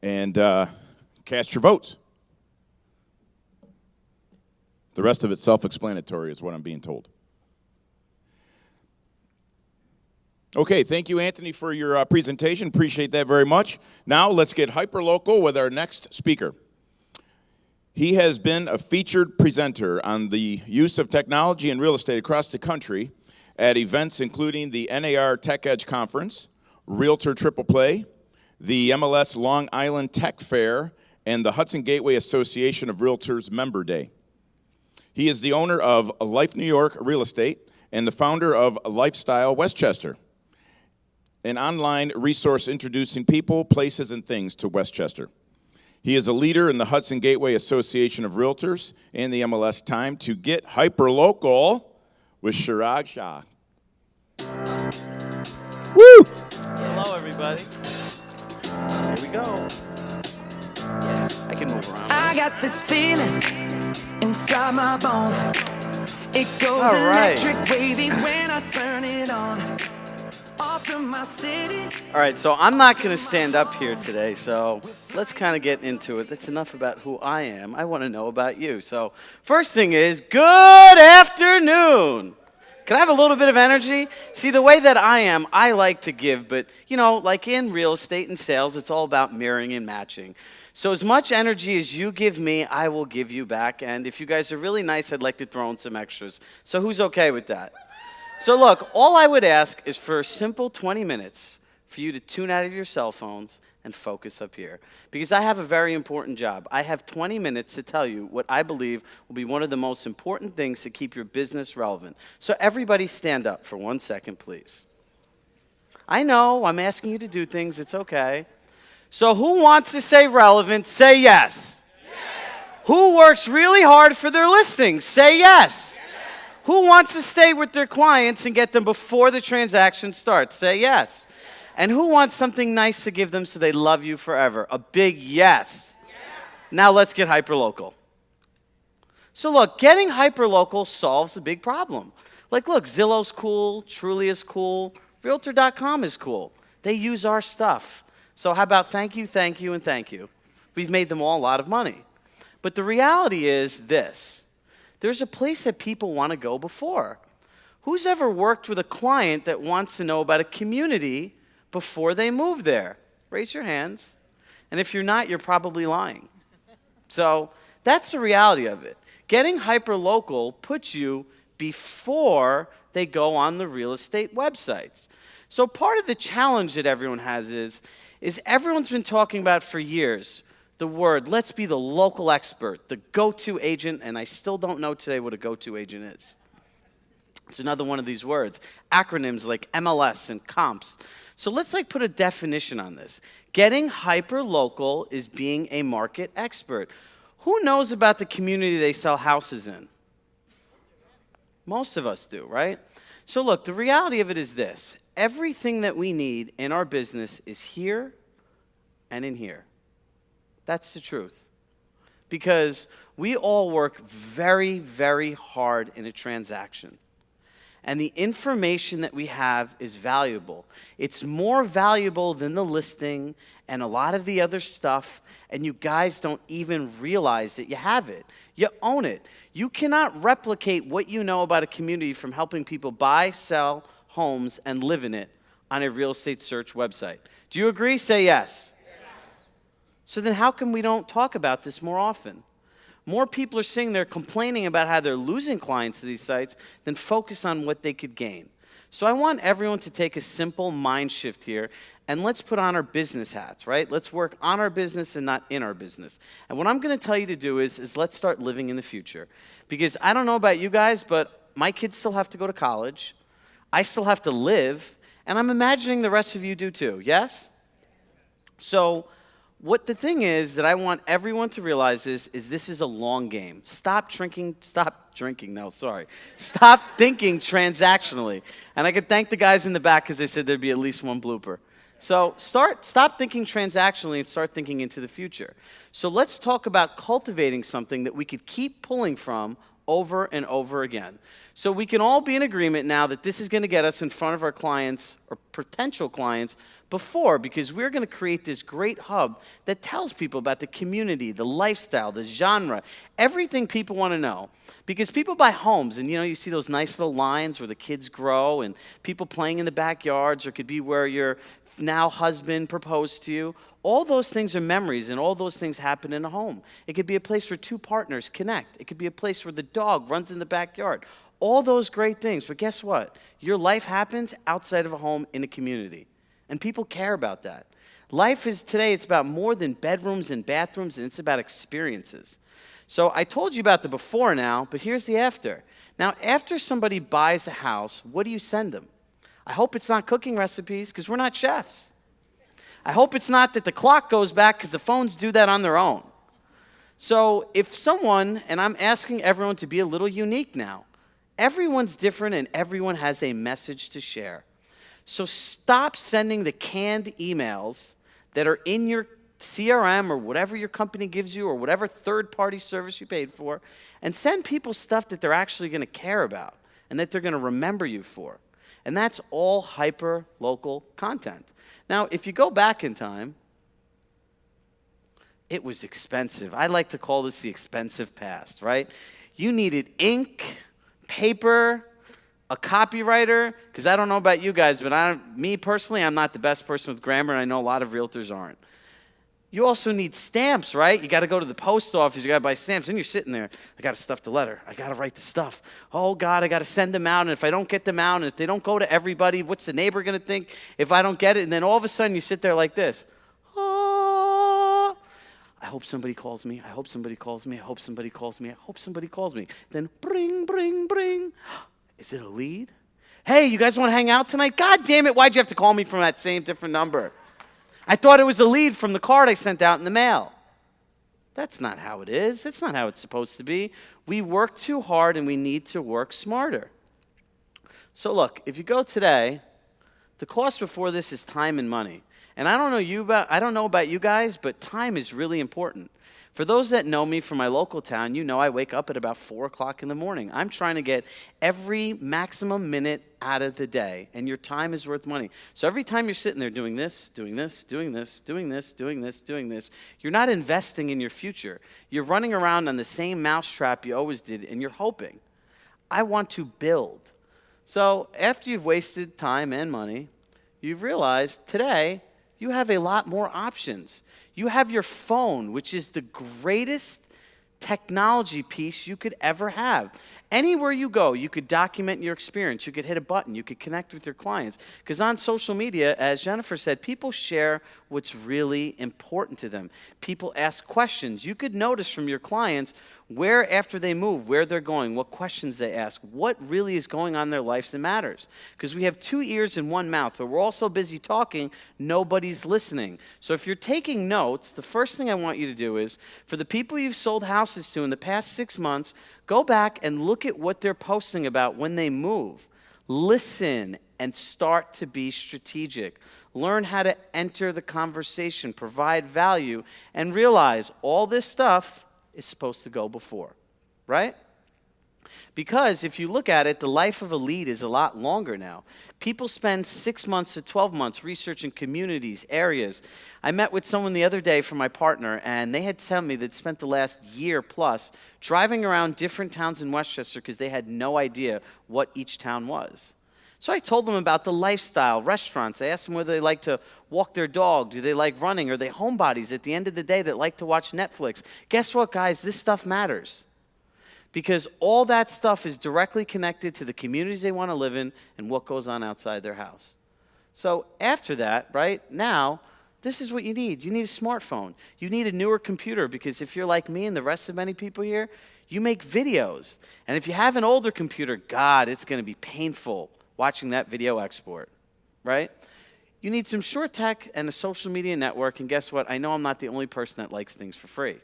and cast your votes. The rest of it's self-explanatory is what I'm being told. Okay, thank you, Anthony, for your presentation. Appreciate that very much. Now let's get hyper-local with our next speaker. He has been a featured presenter on the use of technology in real estate across the country at events including the NAR Tech Edge Conference, Realtor Triple Play, the MLS Long Island Tech Fair, and the Hudson Gateway Association of Realtors Member Day. He is the owner of Life New York Real Estate and the founder of Lifestyle Westchester, an online resource introducing people, places, and things to Westchester. He is a leader in the Hudson Gateway Association of Realtors and the MLS. Time to get hyperlocal with Shirag Shah. Woo! Hello, everybody. Here we go. Yeah, I can move around. I got this feeling inside my bones. It goes All right. electric wavy when I turn it on. Off from my city. All right, so I'm not going to stand up here today, so let's kind of get into it. That's enough about who I am. I want to know about you. So first thing is, good afternoon. Can I have a little bit of energy? See, the way that I am, I like to give, but, you know, like in real estate and sales, it's all about mirroring and matching. So as much energy as you give me, I will give you back. And if you guys are really nice, I'd like to throw in some extras. So who's okay with that? So look, all I would ask is for a simple 20 minutes for you to tune out of your cell phones and focus up here. Because I have a very important job. I have 20 minutes to tell you what I believe will be one of the most important things to keep your business relevant. So everybody stand up for 1 second, please. I know, I'm asking you to do things, it's okay. So who wants to say relevant? Say yes. Who works really hard for their listings? Say yes. Who wants to stay with their clients and get them before the transaction starts? Say yes. And who wants something nice to give them so they love you forever? A big yes. Now let's get hyperlocal. So look, getting hyperlocal solves a big problem. Like look, Zillow's cool, Truly is cool, Realtor.com is cool. They use our stuff. So how about thank you, and thank you. We've made them all a lot of money. But the reality is this. There's a place that people want to go before. Who's ever worked with a client that wants to know about a community before they move there? Raise your hands. And if you're not, you're probably lying. So that's the reality of it. Getting hyperlocal puts you before they go on the real estate websites. So part of the challenge that everyone has is everyone's been talking about for years the word, let's be the local expert, the go-to agent, and I still don't know today what a go-to agent is. It's another one of these words. Acronyms like MLS and comps. So let's put a definition on this. Getting hyper-local is being a market expert. Who knows about the community they sell houses in? Most of us do, right? So look, the reality of it is this. Everything that we need in our business is here and in here. That's the truth. Because we all work very, very hard in a transaction. And the information that we have is valuable. It's more valuable than the listing and a lot of the other stuff, and you guys don't even realize that you have it. You own it. You cannot replicate what you know about a community from helping people buy, sell homes, and live in it on a real estate search website. Do you agree? Say yes. So then how come we don't talk about this more often? More people are sitting there complaining about how they're losing clients to these sites than focus on what they could gain. So I want everyone to take a simple mind shift here, and let's put on our business hats, right? Let's work on our business and not in our business. And what I'm going to tell you to do is let's start living in the future. Because I don't know about you guys, but my kids still have to go to college. I still have to live, and I'm imagining the rest of you do too, yes? So what the thing is that I want everyone to realize is this is a long game. Stop thinking transactionally. And I could thank the guys in the back because they said there'd be at least one blooper. So stop thinking transactionally and start thinking into the future. So let's talk about cultivating something that we could keep pulling from over and over again. So we can all be in agreement now that this is going to get us in front of our clients or potential clients before, because we're going to create this great hub that tells people about the community, the lifestyle, the genre, everything people want to know. Because people buy homes, and you see those nice little lines where the kids grow and people playing in the backyards, or it could be where your now husband proposed to you. All those things are memories, and all those things happen in a home. It could be a place where two partners connect. It could be a place where the dog runs in the backyard. All those great things. But guess what? Your life happens outside of a home in a community. And people care about that. Life is today, it's about more than bedrooms and bathrooms, and it's about experiences. So I told you about the before now, but here's the after. Now, after somebody buys a house, what do you send them? I hope it's not cooking recipes, because we're not chefs. I hope it's not that the clock goes back, because the phones do that on their own. So if someone, and I'm asking everyone to be a little unique now, everyone's different and everyone has a message to share. So stop sending the canned emails that are in your CRM or whatever your company gives you or whatever third-party service you paid for, and send people stuff that they're actually going to care about and that they're going to remember you for. And that's all hyper-local content. Now, if you go back in time, it was expensive. I like to call this the expensive past, right? You needed ink, paper, a copywriter, because I don't know about you guys, but me personally, I'm not the best person with grammar, and I know a lot of realtors aren't. You also need stamps, right? You got to go to the post office, you got to buy stamps, and you're sitting there, I got to stuff the letter, I got to write the stuff. Oh God, I got to send them out, and if I don't get them out, and if they don't go to everybody, what's the neighbor going to think if I don't get it? And then all of a sudden you sit there like this. Oh. I hope somebody calls me. I hope somebody calls me. I hope somebody calls me. I hope somebody calls me. Then bring, bring, bring. Is it a lead? Hey, you guys want to hang out tonight? God damn it, why'd you have to call me from that same different number? I thought it was a lead from the card I sent out in the mail. That's not how it is. That's not how it's supposed to be. We work too hard and we need to work smarter. So look, if you go today, the cost before this is time and money. And I don't know about you guys, but time is really important. For those that know me from my local town, you know I wake up at about 4 o'clock in the morning. I'm trying to get every maximum minute out of the day, and your time is worth money. So every time you're sitting there doing this, doing this, doing this, doing this, doing this, doing this, you're not investing in your future. You're running around on the same mousetrap you always did, and you're hoping. I want to build. So after you've wasted time and money, you've realized today you have a lot more options. You have your phone, which is the greatest technology piece you could ever have. Anywhere you go, you could document your experience. You could hit a button. You could connect with your clients. Because on social media, as Jennifer said, people share what's really important to them. People ask questions. You could notice from your clients where, after they move, where they're going, what questions they ask, what really is going on in their lives that matters. Because we have 2 ears and 1 mouth, but we're all so busy talking, nobody's listening. So if you're taking notes, the first thing I want you to do is, for the people you've sold houses to in the past 6 months, go back and look at what they're posting about when they move. Listen and start to be strategic. Learn how to enter the conversation, provide value, and realize all this stuff is supposed to go before, right? Because if you look at it, the life of a lead is a lot longer now. People spend 6 months to 12 months researching communities, areas. I met with someone the other day from my partner, and they had told me they'd spent the last year plus driving around different towns in Westchester because they had no idea what each town was. So I told them about the lifestyle, restaurants. I asked them whether they like to walk their dog. Do they like running? Are they homebodies at the end of the day that like to watch Netflix? Guess what, guys? This stuff matters. Because all that stuff is directly connected to the communities they want to live in and what goes on outside their house. So after that, right, now, this is what you need. You need a smartphone. You need a newer computer because if you're like me and the rest of many people here, you make videos. And if you have an older computer, God, it's going to be painful watching that video export, right? You need some short tech and a social media network, and guess what? I know I'm not the only person that likes things for free.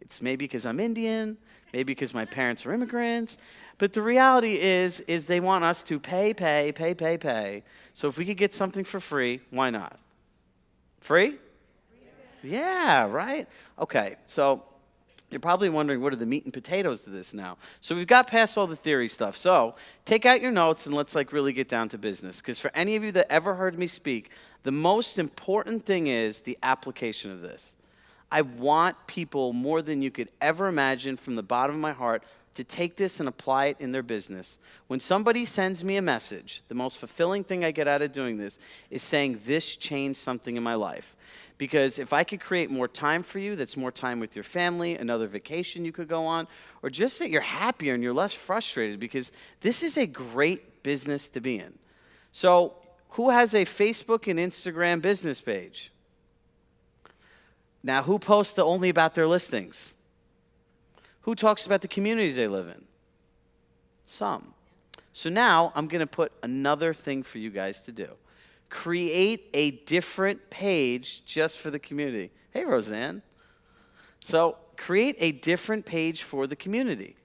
It's maybe because I'm Indian, maybe because my parents are immigrants, but the reality is they want us to pay. So if we could get something for free, why not? Free? Yeah, right? Okay, so you're probably wondering, what are the meat and potatoes to this now? So we've got past all the theory stuff. So take out your notes and let's really get down to business. Because for any of you that ever heard me speak, the most important thing is the application of this. I want people more than you could ever imagine from the bottom of my heart to take this and apply it in their business. When somebody sends me a message, the most fulfilling thing I get out of doing this is saying this changed something in my life. Because if I could create more time for you, that's more time with your family, another vacation you could go on, or just that you're happier and you're less frustrated, because this is a great business to be in. So who has a Facebook and Instagram business page? Now, who posts only about their listings? Who talks about the communities they live in? Some. So now I'm going to put another thing for you guys to do. Create a different page just for the community. Hey, Roseanne. So create a different page for the community,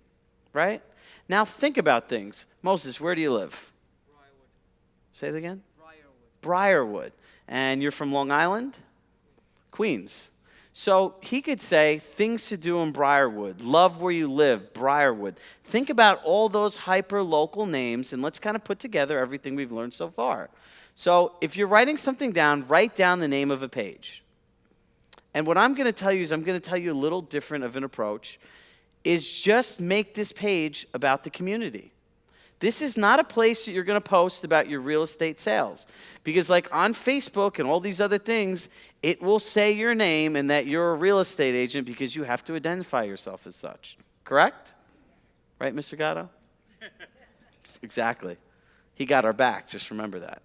right? Now think about things. Moses, where do you live? Briarwood. Say it again? Briarwood. Briarwood. And you're from Long Island? Queens. So he could say, things to do in Briarwood, love where you live, Briarwood. Think about all those hyper-local names, and let's kind of put together everything we've learned so far. So if you're writing something down, write down the name of a page. And what I'm going to tell you is I'm going to tell you a little different of an approach, is just make this page about the community. This is not a place that you're going to post about your real estate sales. Because like on Facebook and all these other things, it will say your name and that you're a real estate agent because you have to identify yourself as such. Correct? Right, Mr. Gatto? Exactly. He got our back. Just remember that.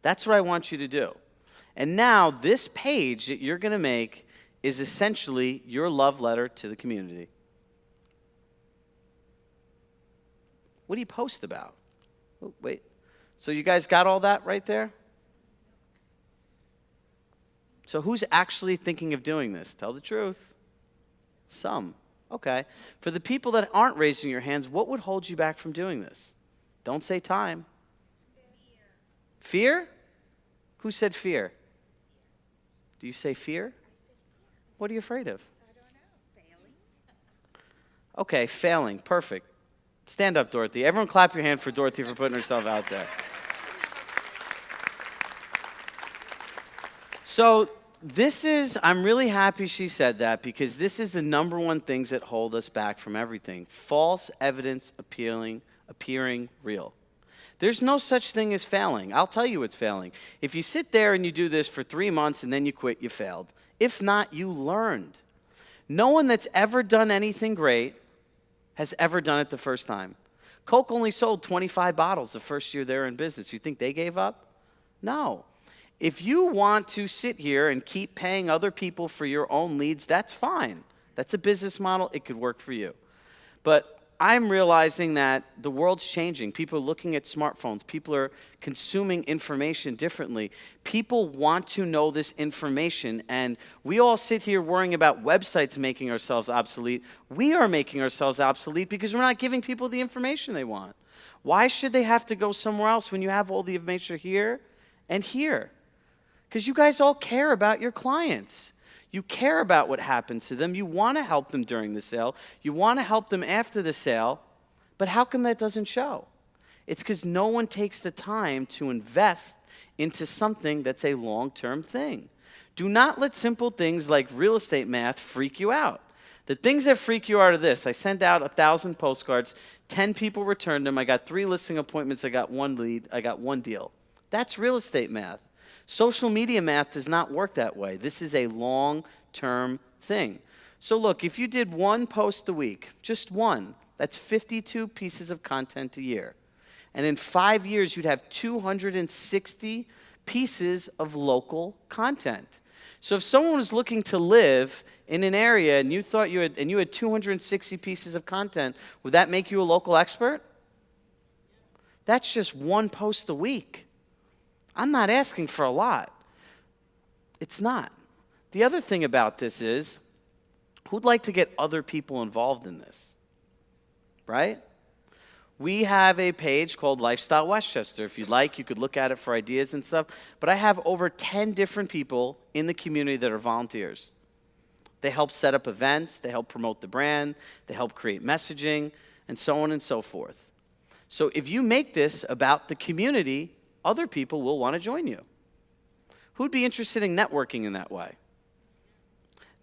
That's what I want you to do. And now this page that you're going to make is essentially your love letter to the community. What do you post about? Oh, wait. So you guys got all that right there? So who's actually thinking of doing this? Tell the truth. Some. Okay. For the people that aren't raising your hands, what would hold you back from doing this? Don't say time. Fear? Who said fear? Do you say fear? What are you afraid of? I don't know. Failing? Okay, failing. Perfect. Stand up, Dorothy. Everyone clap your hand for Dorothy for putting herself out there. So I'm really happy she said that, because this is the number one things that hold us back from everything. False evidence appearing real. There's no such thing as failing. I'll tell you what's failing. If you sit there and you do this for 3 months and then you quit, you failed. If not, you learned. No one that's ever done anything great has ever done it the first time. Coke only sold 25 bottles the first year they were in business. You think they gave up? No. If you want to sit here and keep paying other people for your own leads, that's fine. That's a business model. It could work for you. But I'm realizing that the world's changing. People are looking at smartphones. People are consuming information differently. People want to know this information, and we all sit here worrying about websites making ourselves obsolete. We are making ourselves obsolete because we're not giving people the information they want. Why should they have to go somewhere else when you have all the information here and here? Because you guys all care about your clients. You care about what happens to them. You want to help them during the sale. You want to help them after the sale. But how come that doesn't show? It's because no one takes the time to invest into something that's a long-term thing. Do not let simple things like real estate math freak you out. The things that freak you out are this. I sent out 1,000 postcards. 10 people returned them. I got 3 listing appointments. I got 1 lead. I got 1 deal. That's real estate math. Social media math does not work that way. This is a long-term thing. So look, if you did 1 post a week, just 1, that's 52 pieces of content a year. And in 5 years, you'd have 260 pieces of local content. So if someone was looking to live in an area and you thought you had 260 pieces of content, would that make you a local expert? That's just 1 post a week. I'm not asking for a lot. It's not. The other thing about this is, who'd like to get other people involved in this? Right? We have a page called Lifestyle Westchester. If you'd like, you could look at it for ideas and stuff. But I have over 10 different people in the community that are volunteers. They help set up events. They help promote the brand. They help create messaging, and so on and so forth. So if you make this about the community, other people will want to join you. Who'd be interested in networking in that way?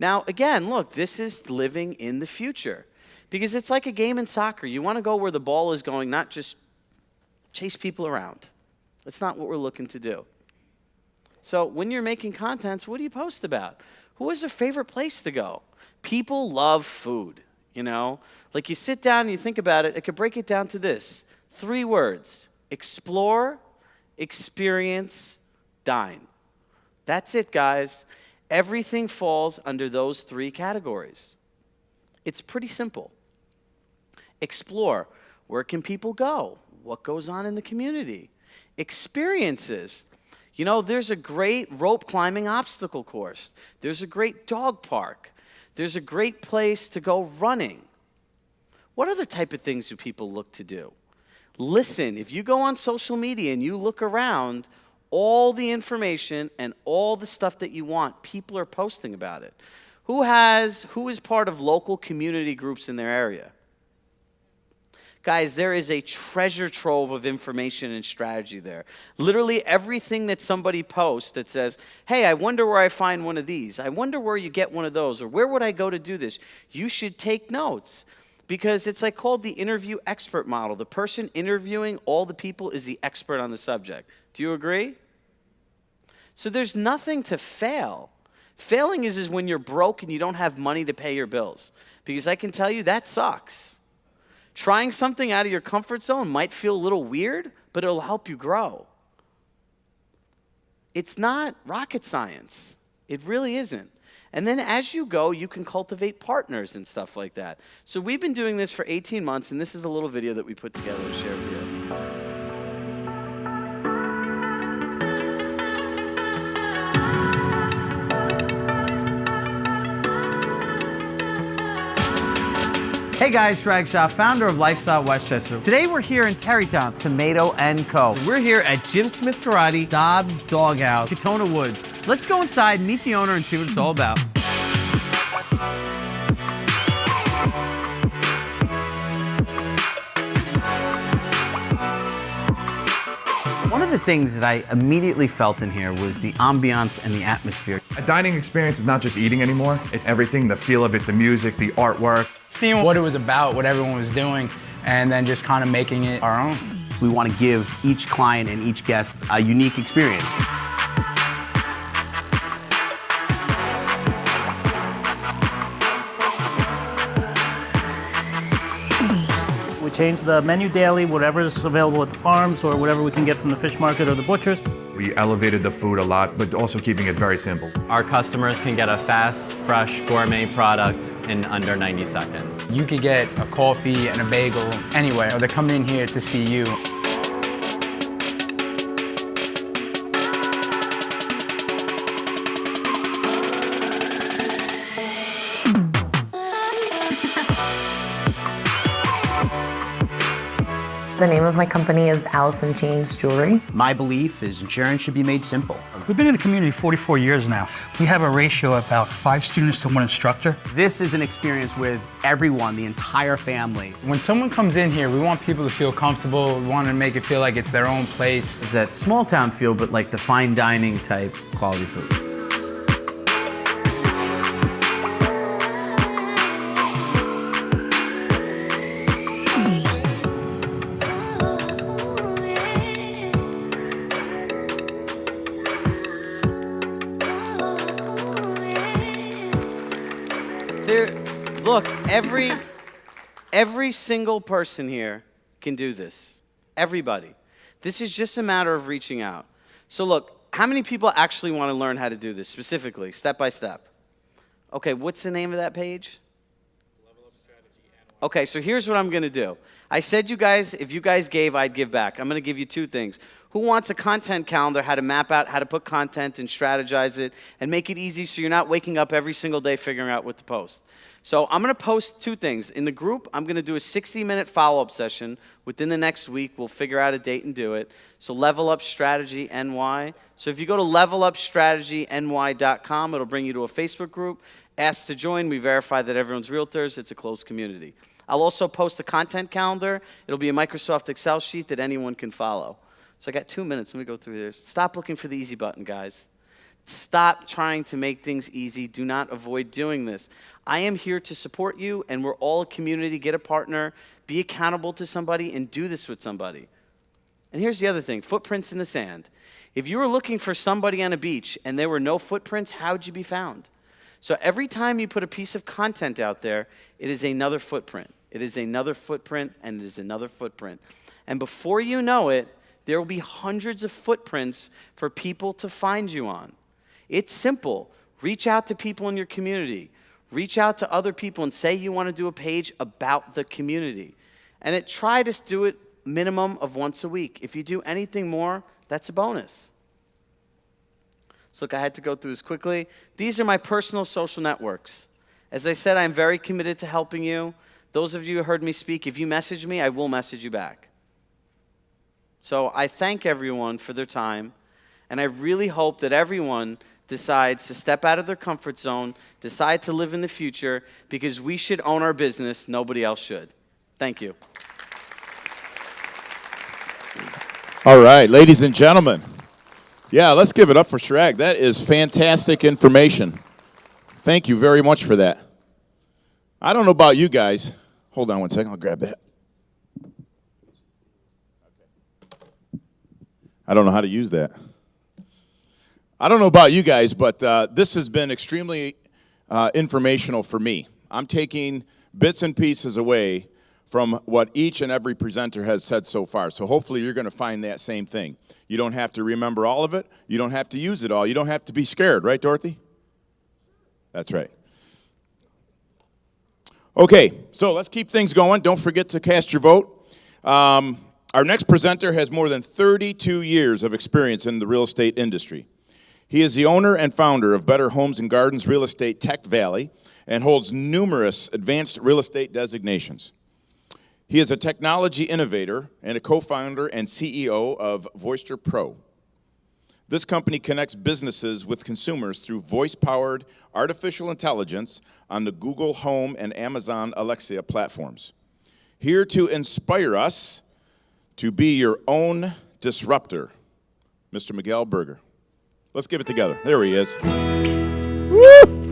Now, again, look, this is living in the future. Because it's like a game in soccer. You want to go where the ball is going, not just chase people around. That's not what we're looking to do. So when you're making contents, what do you post about? Who has a favorite place to go? People love food, you know? Like you sit down and you think about it, I could break it down to this. 3 words: explore, experience, dine. That's it, guys. Everything falls under those 3 categories. It's pretty simple. Explore. Where can people go? What goes on in the community? Experiences. You know, there's a great rope climbing obstacle course. There's a great dog park. There's a great place to go running. What other type of things do people look to do? Listen, if you go on social media and you look around, all the information and all the stuff that you want, people are posting about it. Who is part of local community groups in their area? Guys, there is a treasure trove of information and strategy there. Literally everything that somebody posts that says, hey, I wonder where I find one of these. I wonder where you get one of those, or where would I go to do this? You should take notes, because it's like called the interview expert model. The person interviewing all the people is the expert on the subject. Do you agree? So there's nothing to fail. Failing is when you're broke and you don't have money to pay your bills. Because I can tell you that sucks. Trying something out of your comfort zone might feel a little weird, but it'll help you grow. It's not rocket science. It really isn't. And then as you go, you can cultivate partners and stuff like that. So we've been doing this for 18 months, and this is a little video that we put together to share with you. Hey guys, Shrag Shop, founder of Lifestyle Westchester. Today we're here in Terrytown, Tomato & Co. We're here at Jim Smith Karate, Dobbs Doghouse, Katona Woods. Let's go inside, meet the owner, and see what it's all about. One of the things that I immediately felt in here was the ambiance and the atmosphere. A dining experience is not just eating anymore. It's everything, the feel of it, the music, the artwork. Seeing what it was about, what everyone was doing, and then just kind of making it our own. We want to give each client and each guest a unique experience. We change the menu daily, whatever's available at the farms or whatever we can get from the fish market or the butchers. We elevated the food a lot, but also keeping it very simple. Our customers can get a fast, fresh, gourmet product in under 90 seconds. You could get a coffee and a bagel anywhere. They're coming in here to see you. The name of my company is Allison Jane's Jewelry. My belief is insurance should be made simple. We've been in the community 44 years now. We have a ratio of about 5 students to 1 instructor. This is an experience with everyone, the entire family. When someone comes in here, we want people to feel comfortable. We want to make it feel like it's their own place. It's that small town feel, but like the fine dining type quality food. Look, every single person here can do this. Everybody. This is just a matter of reaching out. So look, how many people actually want to learn how to do this specifically, step by step? Okay, what's the name of that page? Okay, so here's what I'm going to do. I said you guys, if you guys gave, I'd give back. I'm going to give you 2 things. Who wants a content calendar, how to map out, how to put content and strategize it and make it easy so you're not waking up every single day figuring out what to post? So I'm going to post 2 things. In the group, I'm going to do a 60-minute follow-up session. Within the next week, we'll figure out a date and do it. So Level Up Strategy NY. So if you go to levelupstrategyny.com, it'll bring you to a Facebook group. Ask to join. We verify that everyone's realtors. It's a closed community. I'll also post a content calendar. It'll be a Microsoft Excel sheet that anyone can follow. So I got 2 minutes. Let me go through this. Stop looking for the easy button, guys. Stop trying to make things easy. Do not avoid doing this. I am here to support you, and we're all a community. Get a partner, be accountable to somebody, and do this with somebody. And here's the other thing, footprints in the sand. If you were looking for somebody on a beach and there were no footprints, how would you be found? So every time you put a piece of content out there, it is another footprint. It is another footprint, and it is another footprint. And before you know it, there will be hundreds of footprints for people to find you on. It's simple. Reach out to people in your community. Reach out to other people and say you want to do a page about the community. And try to do it minimum of once a week. If you do anything more, that's a bonus. So look, I had to go through this quickly. These are my personal social networks. As I said, I'm very committed to helping you. Those of you who heard me speak, if you message me, I will message you back. So I thank everyone for their time, and I really hope that everyone decides to step out of their comfort zone, decide to live in the future, because we should own our business, nobody else should. Thank you. All right, ladies and gentlemen. Yeah, let's give it up for Shrag. That is fantastic information. Thank you very much for that. I don't know about you guys. Hold on one second, I'll grab that. I don't know how to use that. I don't know about you guys, but this has been extremely informational for me. I'm taking bits and pieces away from what each and every presenter has said so far. So hopefully you're going to find that same thing. You don't have to remember all of it. You don't have to use it all. You don't have to be scared, right, Dorothy? That's right. Okay, so let's keep things going. Don't forget to cast your vote. Our next presenter has more than 32 years of experience in the real estate industry. He is the owner and founder of Better Homes and Gardens Real Estate Tech Valley and holds numerous advanced real estate designations. He is a technology innovator and a co-founder and CEO of Voister Pro. This company connects businesses with consumers through voice-powered artificial intelligence on the Google Home and Amazon Alexa platforms. Here to inspire us to be your own disruptor, Mr. Miguel Berger. Let's give it together. There he is. Woo!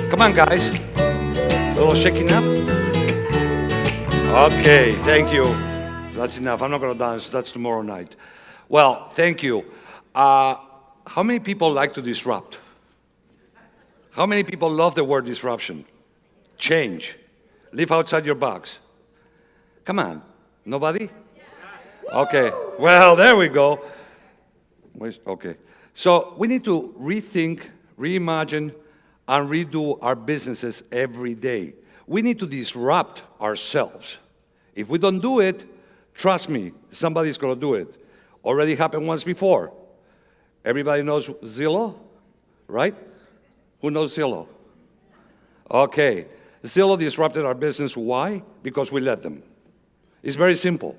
Come on, guys. A little shaking up. Okay, thank you. That's enough. I'm not going to dance. That's tomorrow night. Well, thank you. How many people like to disrupt? How many people love the word disruption? Change. Live outside your box. Come on. Nobody? Okay. Well, there we go. Okay. So we need to rethink, reimagine, and redo our businesses every day. We need to disrupt ourselves. If we don't do it, trust me, somebody's gonna do it. Already happened once before. Everybody knows Zillow, right? Who knows Zillow? Okay, Zillow disrupted our business. Why? Because we let them. It's very simple.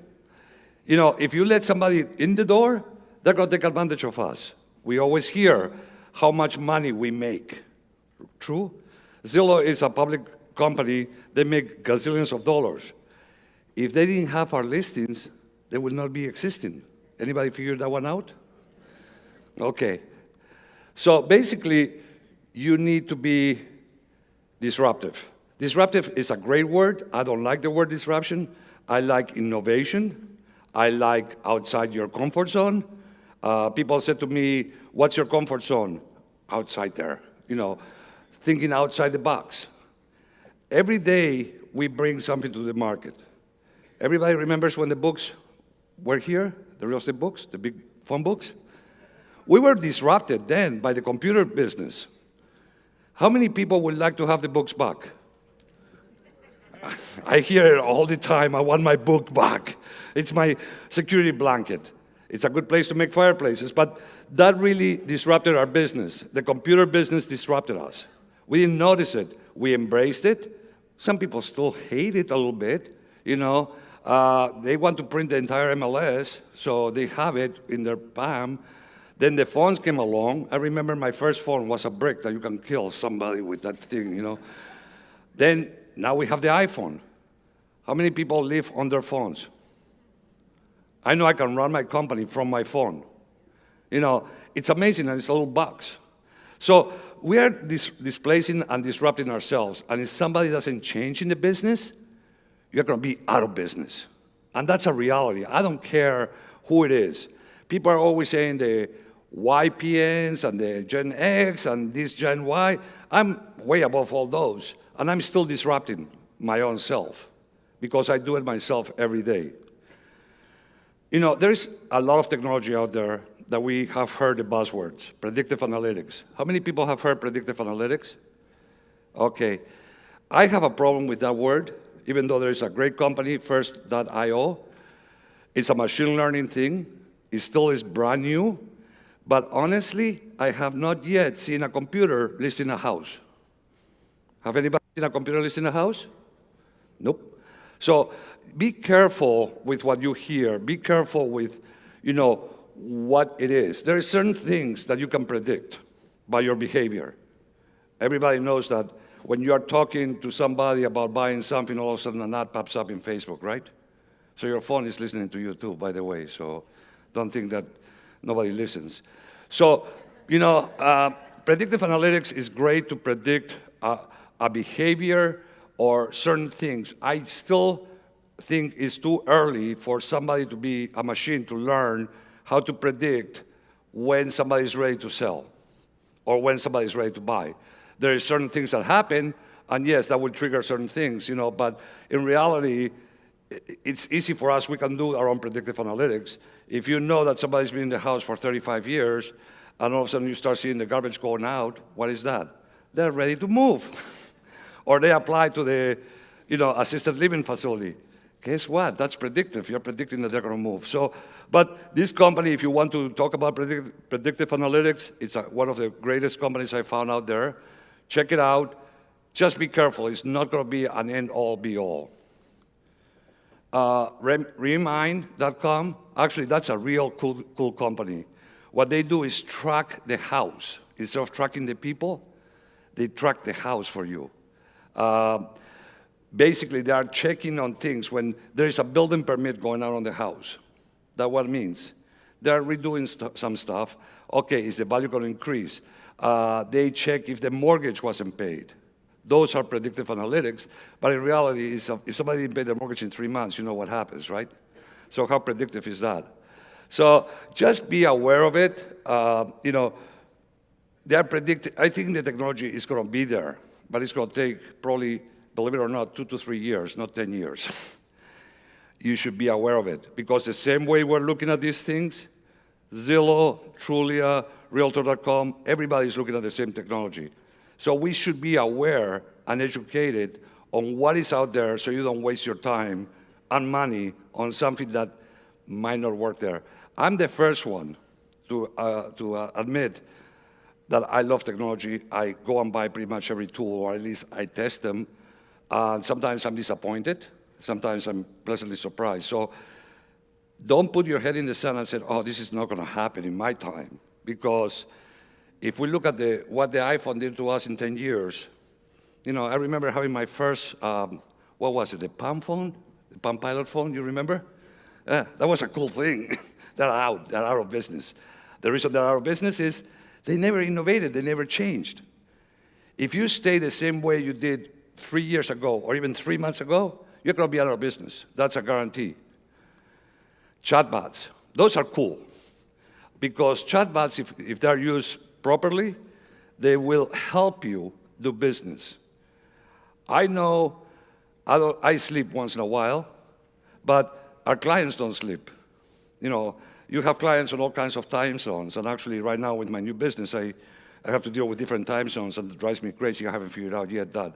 You know, if you let somebody in the door, they're gonna take advantage of us. We always hear how much money we make. True? Zillow is a public company. They make gazillions of dollars. If they didn't have our listings, they would not be existing. Anybody figure that one out? Okay. So basically, you need to be disruptive. Disruptive is a great word. I don't like the word disruption. I like innovation. I like outside your comfort zone. People said to me, what's your comfort zone? Outside there, you know, thinking outside the box. Every day, we bring something to the market. Everybody remembers when the books were here, the real estate books, the big phone books? We were disrupted then by the computer business. How many people would like to have the books back? I hear it all the time. I want my book back. It's my security blanket. It's a good place to make fireplaces, but that really disrupted our business. The computer business disrupted us. We didn't notice it. We embraced it. Some people still hate it a little bit, you know. They want to print the entire MLS, so they have it in their palm. Then the phones came along. I remember my first phone was a brick that you can kill somebody with that thing, you know. Then, now we have the iPhone. How many people live on their phones? I know I can run my company from my phone. You know, it's amazing, and it's a little box. So we are displacing and disrupting ourselves, and if somebody doesn't change in the business, you're going to be out of business. And that's a reality. I don't care who it is. People are always saying the YPNs and the Gen X and this Gen Y. I'm way above all those, and I'm still disrupting my own self because I do it myself every day. You know, there's a lot of technology out there that we have heard the buzzwords, predictive analytics. How many people have heard predictive analytics? Okay. I have a problem with that word, even though there is a great company, First.io. It's a machine learning thing. It still is brand new. But honestly, I have not yet seen a computer listing a house. Have anybody seen a computer listing a house? Nope. So be careful with what you hear. Be careful with, you know, what it is. There are certain things that you can predict by your behavior. Everybody knows that when you are talking to somebody about buying something, all of a sudden an ad pops up in Facebook, right? So your phone is listening to you too, by the way, so don't think that nobody listens. So, you know, predictive analytics is great to predict a behavior or certain things. I still think it's too early for somebody to be a machine to learn how to predict when somebody is ready to sell or when somebody is ready to buy. There are certain things that happen, And yes, that will trigger certain things, but in reality, it's easy for us. We can do our own predictive analytics. If you know that somebody's been in the house for 35 years, and all of a sudden you start seeing the garbage going out, what is that? They're ready to move. Or they apply to the assisted living facility. Guess what? That's predictive. You're predicting that they're going to move. But this company, if you want to talk about predictive analytics, it's one of the greatest companies I found out there. Check it out. Just be careful. It's not going to be an end-all, be-all. Remind.com, actually, that's a real cool company. What they do is track the house. Instead of tracking the people, they track the house for you. Basically, they are checking on things when there is a building permit going on the house. That's what it means. They're redoing some stuff. Okay, is the value going to increase? They check if the mortgage wasn't paid. Those are predictive analytics, but in reality, if somebody didn't pay their mortgage in 3 months, you know what happens, right? So how predictive is that? So just be aware of it. They're predicting. I think the technology is going to be there, but it's going to take probably, believe it or not, 2 to 3 years, not 10 years. You should be aware of it, because the same way we're looking at these things, Zillow, Trulia, Realtor.com, everybody's looking at the same technology. So we should be aware and educated on what is out there so you don't waste your time and money on something that might not work there. I'm the first one to admit that I love technology. I go and buy pretty much every tool, or at least I test them. And sometimes I'm disappointed. Sometimes I'm pleasantly surprised. So don't put your head in the sand and say, oh, this is not going to happen in my time. Because if we look at what the iPhone did to us in 10 years, I remember having my first, what was it, the Palm phone? The Palm Pilot phone, you remember? That was a cool thing. They're out of business. The reason they're out of business is they never innovated, they never changed. If you stay the same way you did 3 years ago, or even 3 months ago, you're going to be out of business. That's a guarantee. Chatbots, those are cool. Because chatbots, if they're used properly, they will help you do business. I know I sleep once in a while, but our clients don't sleep. You have clients on all kinds of time zones, and actually right now with my new business, I have to deal with different time zones, and it drives me crazy. I haven't figured out yet that.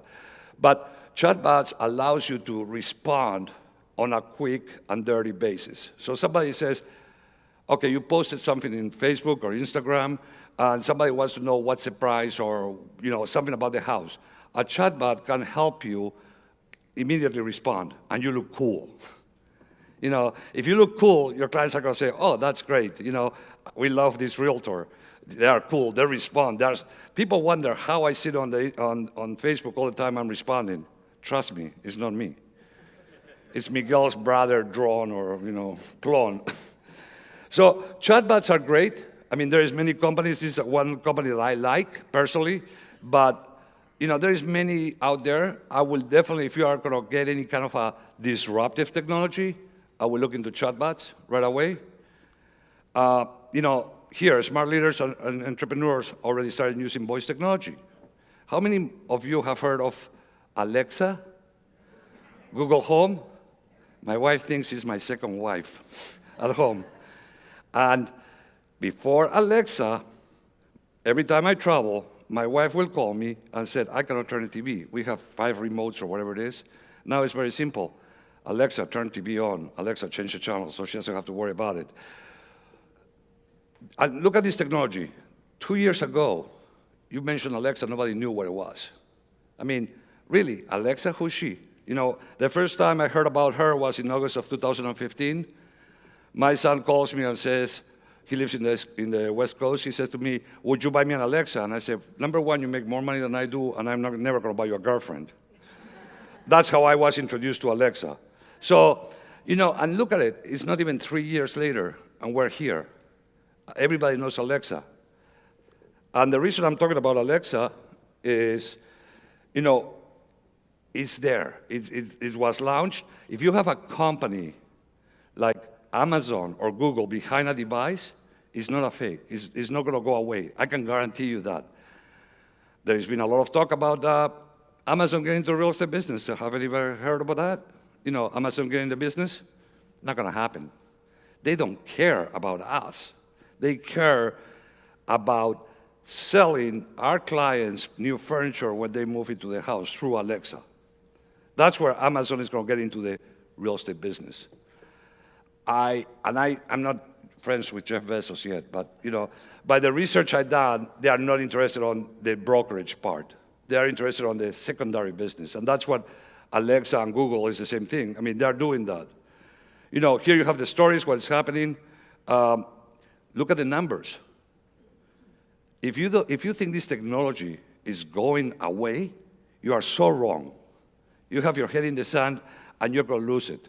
But chatbots allows you to respond on a quick and dirty basis. So somebody says, okay, you posted something in Facebook or Instagram, and somebody wants to know what's the price or something about the house. A chatbot can help you immediately respond, and you look cool. If you look cool, your clients are going to say, oh, that's great. We love this realtor. They are cool. They respond. People wonder how I sit on Facebook all the time. I'm responding. Trust me, it's not me. It's Miguel's brother drawn or clone. So chatbots are great. I mean, there's many companies. This is one company that I like personally, but there's many out there. I will definitely, if you are going to get any kind of a disruptive technology, I will look into chatbots right away. Here, smart leaders and entrepreneurs already started using voice technology. How many of you have heard of Alexa, Google Home? My wife thinks she's my second wife at home. And before Alexa, every time I travel, my wife will call me and said, I cannot turn the TV. We have 5 remotes or whatever it is. Now it's very simple. Alexa, turn TV on. Alexa, change the channel, so she doesn't have to worry about it. And look at this technology. 2 years ago, you mentioned Alexa, nobody knew what it was. I mean, really, Alexa, who's she? The first time I heard about her was in August of 2015. My son calls me and says, he lives in the West Coast. He says to me, would you buy me an Alexa? And I said, number one, you make more money than I do, and I'm never going to buy you a girlfriend. That's how I was introduced to Alexa. So, and look at it. It's not even 3 years later, and we're here. Everybody knows Alexa. And the reason I'm talking about Alexa is, it's there. It was launched. If you have a company like Amazon or Google behind a device, it's not a fake. It's not going to go away. I can guarantee you that. There has been a lot of talk about Amazon getting into the real estate business. Have you ever heard about that? You know, Amazon getting the business? Not going to happen. They don't care about us. They care about selling our clients new furniture when they move into the house through Alexa. That's where Amazon is going to get into the real estate business. I'm not friends with Jeff Bezos yet, but you know, by the research I've done, they are not interested on the brokerage part. They are interested on the secondary business, and that's what Alexa and Google is the same thing. I mean, they're doing that. You know, here you have the stories, what's happening. Look at the numbers. If you think this technology is going away, you are so wrong. You have your head in the sand, and you're going to lose it.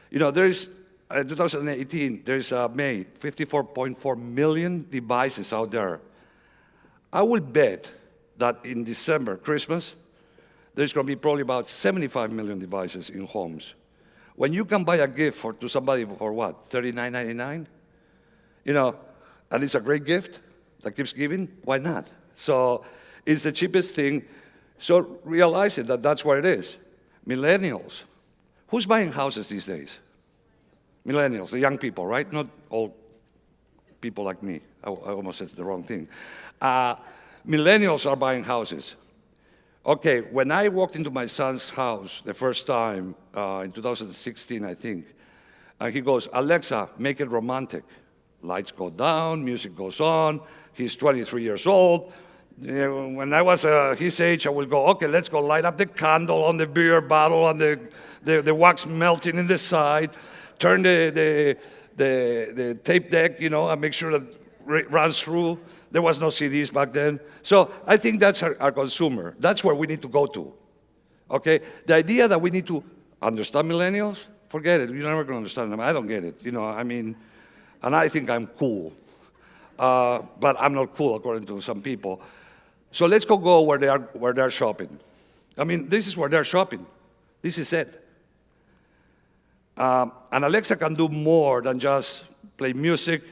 You know, there is, 2018, there's May, 54.4 million devices out there. I will bet that in December, Christmas, there's going to be probably about 75 million devices in homes. When you can buy a gift to somebody for what, $39.99? You know, and it's a great gift that keeps giving, why not? So it's the cheapest thing. So realize it, that's what it is. Millennials. Who's buying houses these days? Millennials, the young people, right? Not old people like me. I almost said the wrong thing. Millennials are buying houses. Okay, when I walked into my son's house the first time in 2016, I think, and he goes, Alexa, make it romantic. Lights go down, music goes on. He's 23 years old. When I was his age, I would go, okay, let's go light up the candle on the beer bottle and the wax melting in the side. Turn the tape deck, you know, and make sure that it runs through. There was no CDs back then. So I think that's our consumer. That's where we need to go to, okay? The idea that we need to understand millennials, forget it. You're never going to understand them. I don't get it, you know, I mean, and I think I'm cool. But I'm not cool according to some people. So let's go where they're shopping. I mean, this is where they're shopping. This is it. And Alexa can do more than just play music,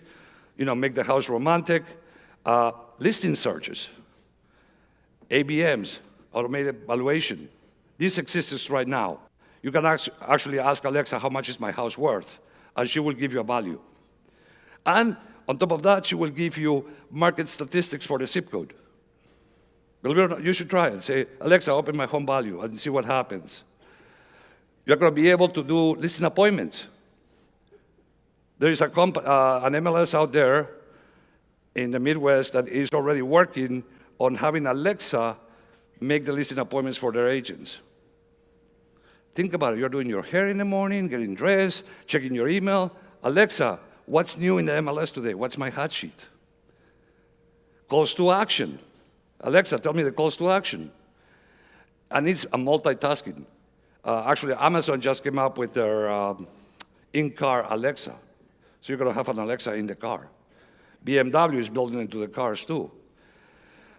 you know, make the house romantic. Listing searches, ABMs, automated valuation. This exists right now. You can actually ask Alexa, how much is my house worth? And she will give you a value. And on top of that, she will give you market statistics for the zip code. Believe it or not, you should try it. Say, Alexa, open my home value and see what happens. You're going to be able to do listing appointments. There is an MLS out there in the Midwest that is already working on having Alexa make the listing appointments for their agents. Think about it. You're doing your hair in the morning, getting dressed, checking your email. Alexa, what's new in the MLS today? What's my hot sheet? Calls to action. Alexa, tell me the calls to action. And it's a multitasking. Actually, Amazon just came up with their in-car Alexa. So you're going to have an Alexa in the car. BMW is building into the cars too.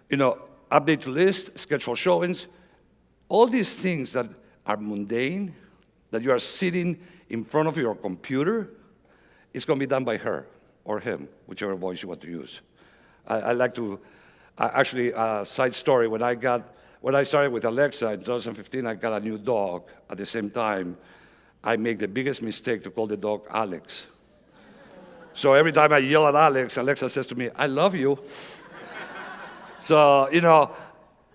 You know, update to list, schedule showings, all these things that are mundane, that you are sitting in front of your computer, it's going to be done by her or him, whichever voice you want to use. I like to, actually, side story, when I started with Alexa in 2015, I got a new dog. At the same time, I made the biggest mistake to call the dog Alex. So every time I yell at Alex, Alexa says to me, I love you. So, you know,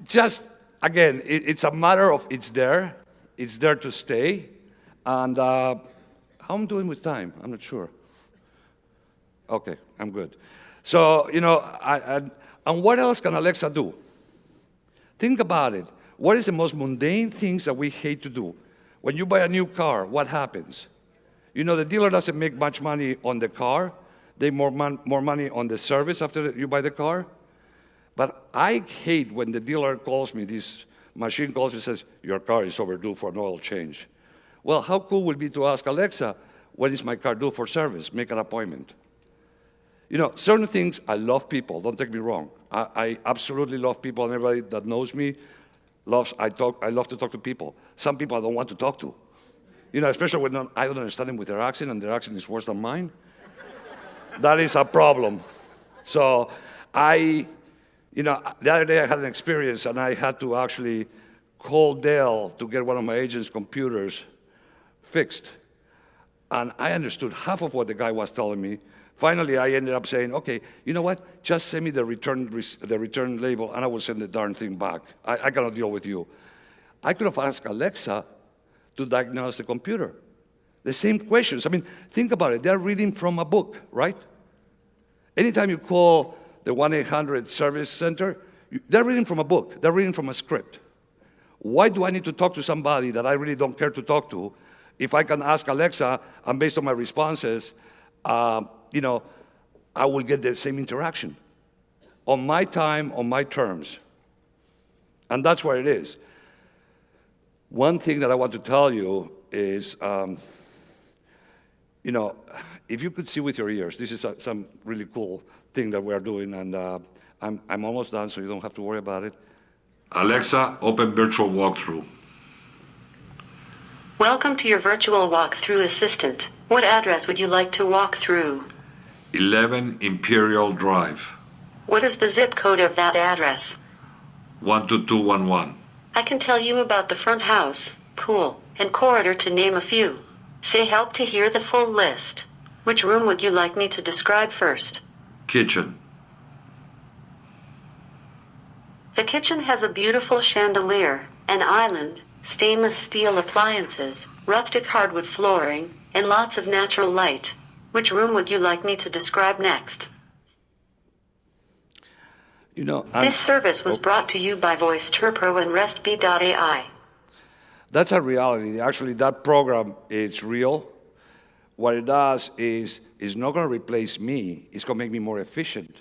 just, again, it's a matter of it's there to stay. And how I'm doing with time, I'm not sure. Okay, I'm good. So, you know, and what else can Alexa do? Think about it. What is the most mundane things that we hate to do? When you buy a new car, what happens? You know, the dealer doesn't make much money on the car. They more money on the service after you buy the car. But I hate when the dealer calls me, this machine calls me and says, your car is overdue for an oil change. Well, how cool would it be to ask Alexa, when is my car due for service? Make an appointment. You know, certain things, I love people, don't take me wrong. I absolutely love people, and everybody that knows me I love to talk to people. Some people I don't want to talk to. You know, especially when I don't understand them with their accent, and their accent is worse than mine. That is a problem. So you know, the other day I had an experience, and I had to actually call Dell to get one of my agent's computers fixed. And I understood half of what the guy was telling me. Finally, I ended up saying, okay, you know what? Just send me the return label, and I will send the darn thing back. I cannot deal with you. I could have asked Alexa to diagnose the computer. The same questions. I mean, think about it. They're reading from a book, right? Anytime you call the 1-800 service center, they're reading from a book. They're reading from a script. Why do I need to talk to somebody that I really don't care to talk to if I can ask Alexa, and based on my responses, you know, I will get the same interaction on my time, on my terms. And that's where it is. One thing that I want to tell you is, you know, if you could see with your ears, this is some really cool thing that we're doing, and I'm almost done, so you don't have to worry about it. Alexa, open virtual walkthrough. Welcome to your virtual walkthrough assistant. What address would you like to walk through? 11 Imperial Drive. What is the zip code of that address? 12211. I can tell you about the front house, pool, and corridor to name a few. Say help to hear the full list. Which room would you like me to describe first? Kitchen. The kitchen has a beautiful chandelier, an island, stainless steel appliances, rustic hardwood flooring, and lots of natural light. Which room would you like me to describe next? You know, this service was brought to you by VoiceTurpro and RestB.ai. That's a reality. Actually, that program is real. What it does is it's not going to replace me. It's going to make me more efficient.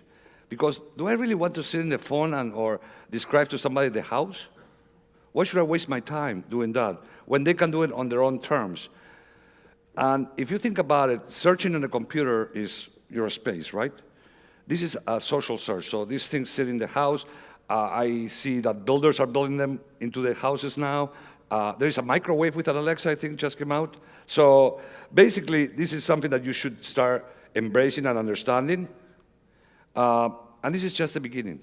Because do I really want to sit in the phone or describe to somebody the house? Why should I waste my time doing that when they can do it on their own terms? And if you think about it, searching on a computer is your space, right? This is a social search. So these things sit in the house. I see that builders are building them into their houses now. There is a microwave with an Alexa, I think, just came out. So basically, this is something that you should start embracing and understanding. And this is just the beginning.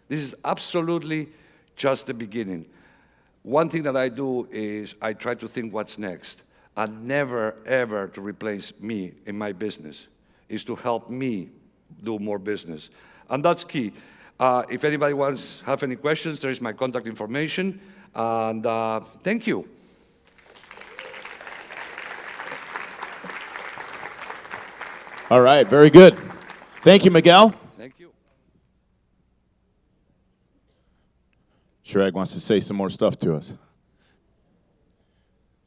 This is absolutely just the beginning. One thing that I do is I try to think what's next. And never, ever to replace me in my business. Is to help me do more business. And that's key. If anybody have any questions, there is my contact information. And thank you. All right, very good. Thank you, Miguel. Thank you. Shrag wants to say some more stuff to us.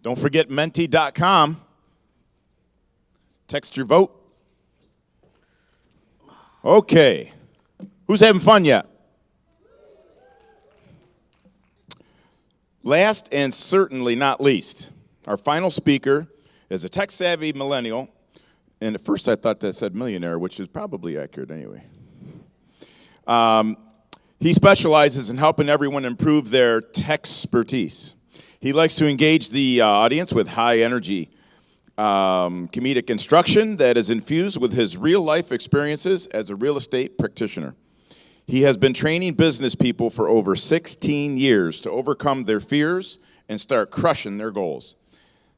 Don't forget menti.com. Text your vote. Okay. Who's having fun yet? Last and certainly not least, our final speaker is a tech-savvy millennial. And at first I thought that said millionaire, which is probably accurate anyway. He specializes in helping everyone improve their tech expertise. He likes to engage the audience with high-energy comedic instruction that is infused with his real-life experiences as a real estate practitioner. He has been training business people for over 16 years to overcome their fears and start crushing their goals.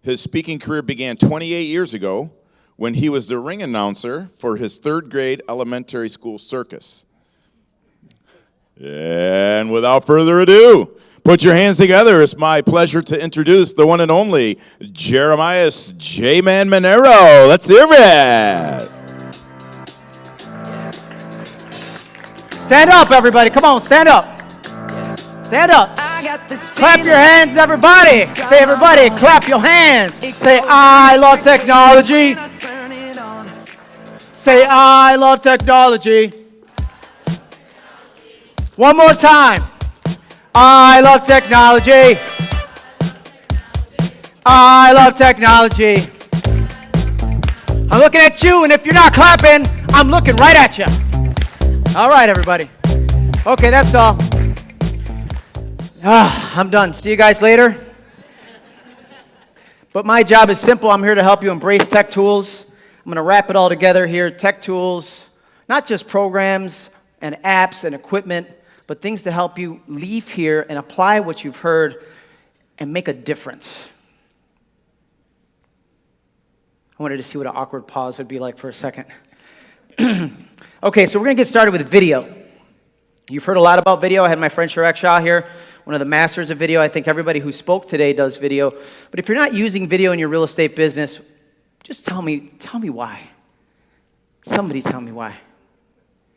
His speaking career began 28 years ago when he was the ring announcer for his third-grade elementary school circus. And without further ado, put your hands together. It's my pleasure to introduce the one and only Jeremiah J-Man Monero. Let's hear it. Stand up, everybody. Come on, stand up. Stand up. Clap your hands, everybody. Say, everybody, clap your hands. Say, I love technology. Say, I love technology. One more time. I love technology. I love technology. I'm looking at you, and if you're not clapping, I'm looking right at you. All right, everybody. Okay, that's all. I'm done. See you guys later. But my job is simple. I'm here to help you embrace tech tools. I'm going to wrap it all together here. Tech tools, not just programs and apps and equipment, but things to help you leave here and apply what you've heard and make a difference. I wanted to see what an awkward pause would be like for a second. Okay, so we're going to get started with video. You've heard a lot about video. I had my friend Chirag Shah here, one of the masters of video. I think everybody who spoke today does video. But if you're not using video in your real estate business, just tell me why. Somebody tell me why.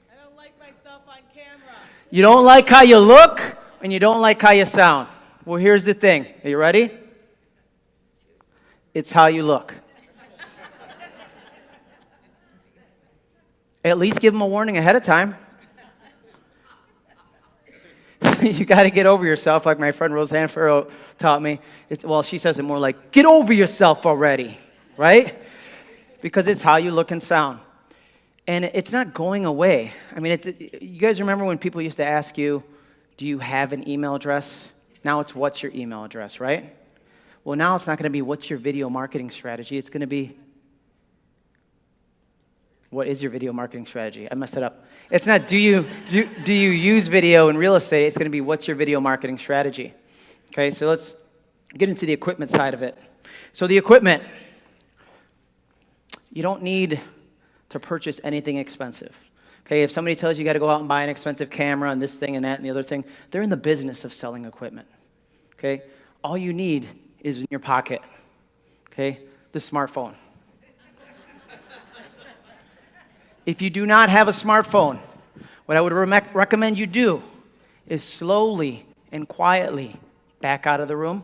I don't like myself on camera. You don't like how you look, and you don't like how you sound. Well, here's the thing. Are you ready? It's how you look. At least give them a warning ahead of time. You got to get over yourself, like my friend Roseanne Farrow taught me. Well, she says it more like, get over yourself already, right? Because it's how you look and sound. And it's not going away. I mean, you guys remember when people used to ask you, do you have an email address? Now it's, what's your email address, right? Well, now it's not going to be, what's your video marketing strategy? It's going to be, what is your video marketing strategy? I messed it up. It's not, do you use video in real estate? It's going to be, what's your video marketing strategy? Okay, so let's get into the equipment side of it. So the equipment, you don't need to purchase anything expensive. Okay, if somebody tells you got to go out and buy an expensive camera and this thing and that and the other thing, they're in the business of selling equipment. Okay, all you need is in your pocket. Okay, the smartphone. If you do not have a smartphone, what I would recommend you do is slowly and quietly back out of the room,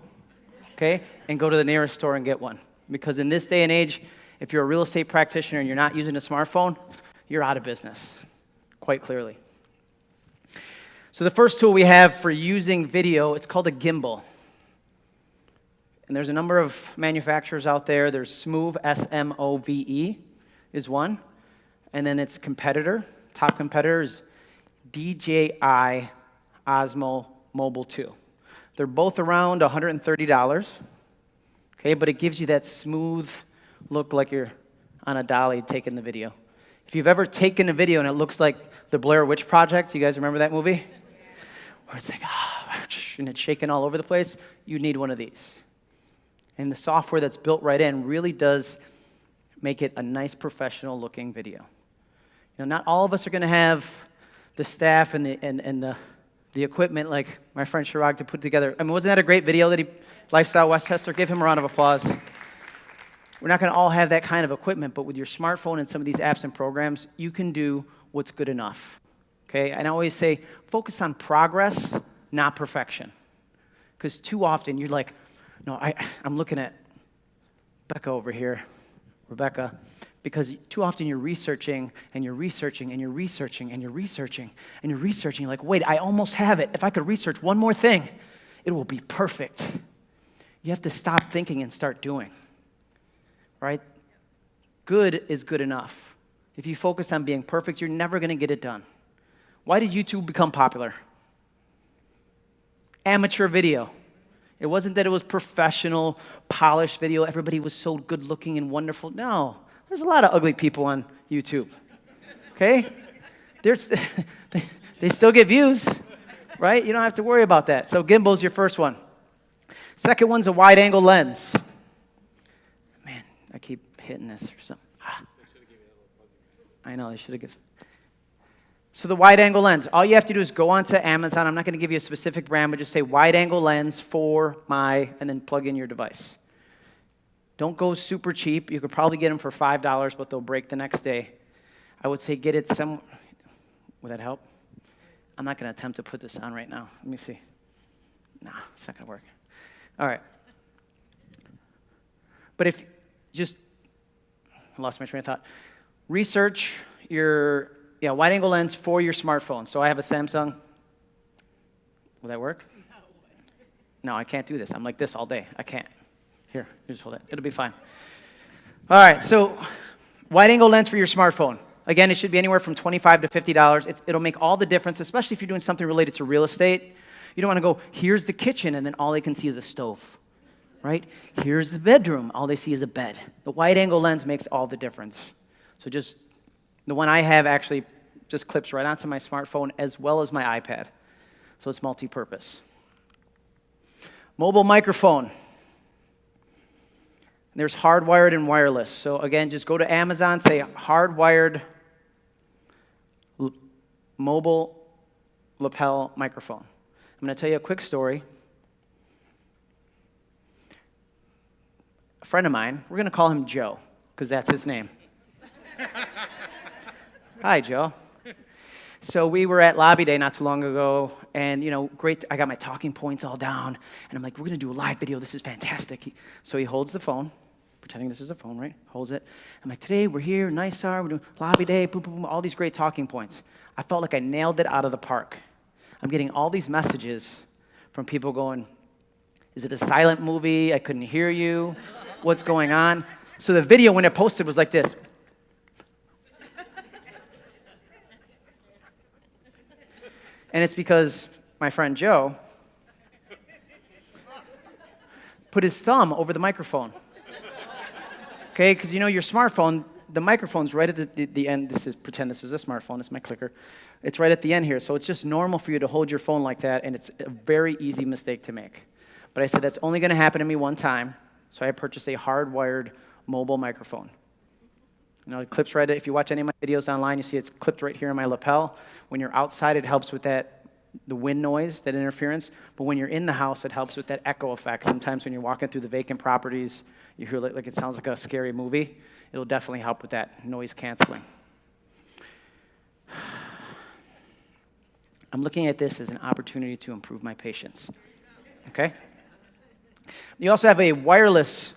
okay, and go to the nearest store and get one. Because in this day and age, if you're a real estate practitioner and you're not using a smartphone, you're out of business, quite clearly. So the first tool we have for using video, it's called a gimbal. And there's a number of manufacturers out there. There's Smove, S-M-O-V-E is one. And then its competitor, top competitor is DJI Osmo Mobile 2. They're both around $130, okay, but it gives you that smooth look like you're on a dolly taking the video. If you've ever taken a video and it looks like the Blair Witch Project, you guys remember that movie? Where it's like, and it's shaking all over the place, you need one of these. And the software that's built right in really does make it a nice professional looking video. You know, not all of us are going to have the staff and the equipment like my friend Chirag to put together. I mean, wasn't that a great video that Lifestyle Westchester? Give him a round of applause. We're not going to all have that kind of equipment, but with your smartphone and some of these apps and programs, you can do what's good enough. Okay? And I always say, focus on progress, not perfection. Because too often you're like, no, I'm looking at Becca over here, Rebecca, because too often you're researching, and you're researching, and you're researching, and you're researching, and you're researching. You're like, wait, I almost have it. If I could research one more thing, it will be perfect. You have to stop thinking and start doing, right? Good is good enough. If you focus on being perfect, you're never going to get it done. Why did YouTube become popular? Amateur video. It wasn't that it was professional, polished video. Everybody was so good looking and wonderful. No. There's a lot of ugly people on YouTube, okay? They still get views, right? You don't have to worry about that. So gimbal's your first one. Second one's a wide-angle lens. Man, I keep hitting this or something. I know, they should have given. So the wide-angle lens, all you have to do is go onto Amazon. I'm not going to give you a specific brand, but just say wide-angle lens for and then plug in your device. Don't go super cheap. You could probably get them for $5, but they'll break the next day. I would say get it some. Would that help? I'm not going to attempt to put this on right now. Let me see. Nah, it's not going to work. All right. But if I lost my train of thought. Research your wide-angle lens for your smartphone. So I have a Samsung. Will that work? No, I can't do this. I'm like this all day. I can't. Here, you just hold it. It'll be fine. All right, so wide-angle lens for your smartphone. Again, it should be anywhere from $25 to $50. It'll make all the difference, especially if you're doing something related to real estate. You don't want to go, here's the kitchen, and then all they can see is a stove, right? Here's the bedroom. All they see is a bed. The wide-angle lens makes all the difference. So just, the one I have actually just clips right onto my smartphone as well as my iPad. so it's multi-purpose. Mobile microphone. There's hardwired and wireless. So again, just go to Amazon, say hardwired mobile lapel microphone. I'm going to tell you a quick story. A friend of mine, we're going to call him Joe, because that's his name. Hi, Joe. So we were at Lobby Day not too long ago, and great, I got my talking points all down, and I'm like, we're going to do a live video, this is fantastic. So he holds the phone, pretending this is a phone, right? Holds it. I'm like, today we're here, NYSAR, we're doing Lobby Day, boom, boom, boom, all these great talking points. I felt like I nailed it out of the park. I'm getting all these messages from people going, is it a silent movie? I couldn't hear you. What's going on? So the video, when it posted, was like this. And it's because my friend Joe put his thumb over the microphone. Okay, because your smartphone, the microphone's right at the end. Pretend this is a smartphone, it's my clicker. It's right at the end here, so it's just normal for you to hold your phone like that, and it's a very easy mistake to make. But I said, that's only gonna happen to me one time, so I purchased a hardwired mobile microphone. It clips right, if you watch any of my videos online, you see it's clipped right here in my lapel. When you're outside, it helps with the wind noise, that interference. But when you're in the house, it helps with that echo effect. Sometimes when you're walking through the vacant properties, you hear like it sounds like a scary movie. It'll definitely help with that noise canceling. I'm looking at this as an opportunity to improve my patience. Okay? You also have a wireless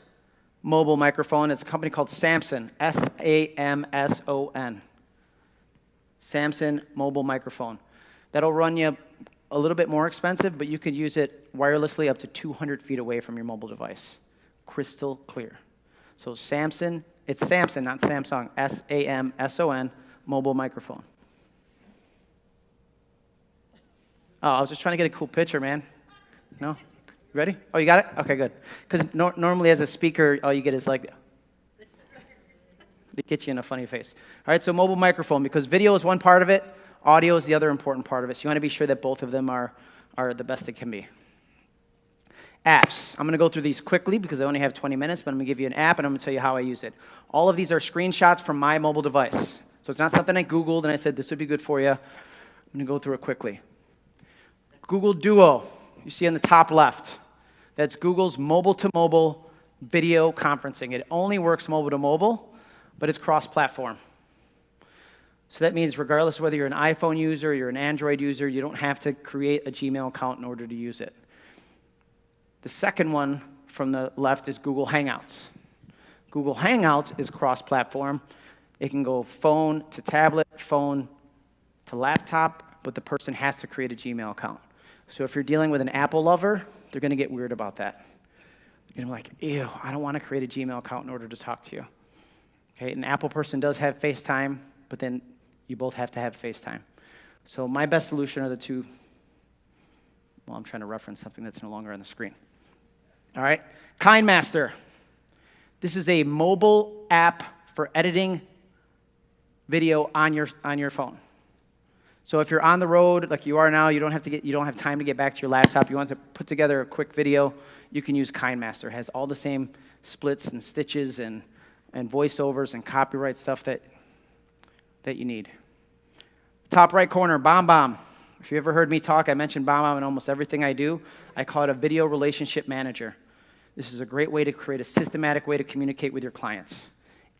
mobile microphone. It's a company called Samson, S-A-M-S-O-N. Samson mobile microphone. That'll run you a little bit more expensive, but you could use it wirelessly up to 200 feet away from your mobile device. Crystal clear. So Samson, it's Samson, not Samsung, S-A-M-S-O-N, mobile microphone. Oh, I was just trying to get a cool picture, man. No? You ready? Oh, you got it? Okay, good. Because normally as a speaker, all you get is like, it gets you in a funny face. All right, so mobile microphone, because video is one part of it, audio is the other important part of it. So you want to be sure that both of them are the best they can be. Apps. I'm going to go through these quickly because I only have 20 minutes, but I'm going to give you an app and I'm going to tell you how I use it. All of these are screenshots from my mobile device. So it's not something I Googled and I said this would be good for you. I'm going to go through it quickly. Google Duo, you see on the top left. That's Google's mobile-to-mobile video conferencing. It only works mobile-to-mobile, but it's cross-platform. So that means regardless of whether you're an iPhone user or you're an Android user, you don't have to create a Gmail account in order to use it. The second one from the left is Google Hangouts. Google Hangouts is cross-platform. It can go phone to tablet, phone to laptop, but the person has to create a Gmail account. So if you're dealing with an Apple lover, they're going to get weird about that. They're going to be like, ew, I don't want to create a Gmail account in order to talk to you. Okay, an Apple person does have FaceTime, but then you both have to have FaceTime. So my best solution are the two. Well, I'm trying to reference something that's no longer on the screen. All right, KindMaster. This is a mobile app for editing video on your phone. So if you're on the road like you are now, you don't have time to get back to your laptop. You want to put together a quick video, you can use KindMaster. It has all the same splits and stitches and voiceovers and copyright stuff that you need. Top right corner, BombBomb. If you ever heard me talk, I mentioned BombBomb in almost everything I do. I call it a video relationship manager. This is a great way to create a systematic way to communicate with your clients.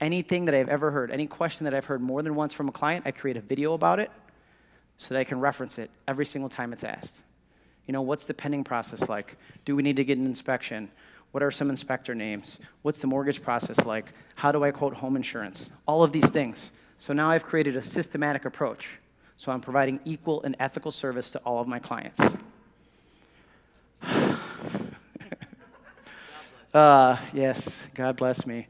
Anything that I've ever heard, any question that I've heard more than once from a client, I create a video about it so that I can reference it every single time it's asked. You know, what's the pending process like? Do we need to get an inspection? What are some inspector names? What's the mortgage process like? How do I quote home insurance? All of these things. So now I've created a systematic approach. So I'm providing equal and ethical service to all of my clients. Yes, God bless me.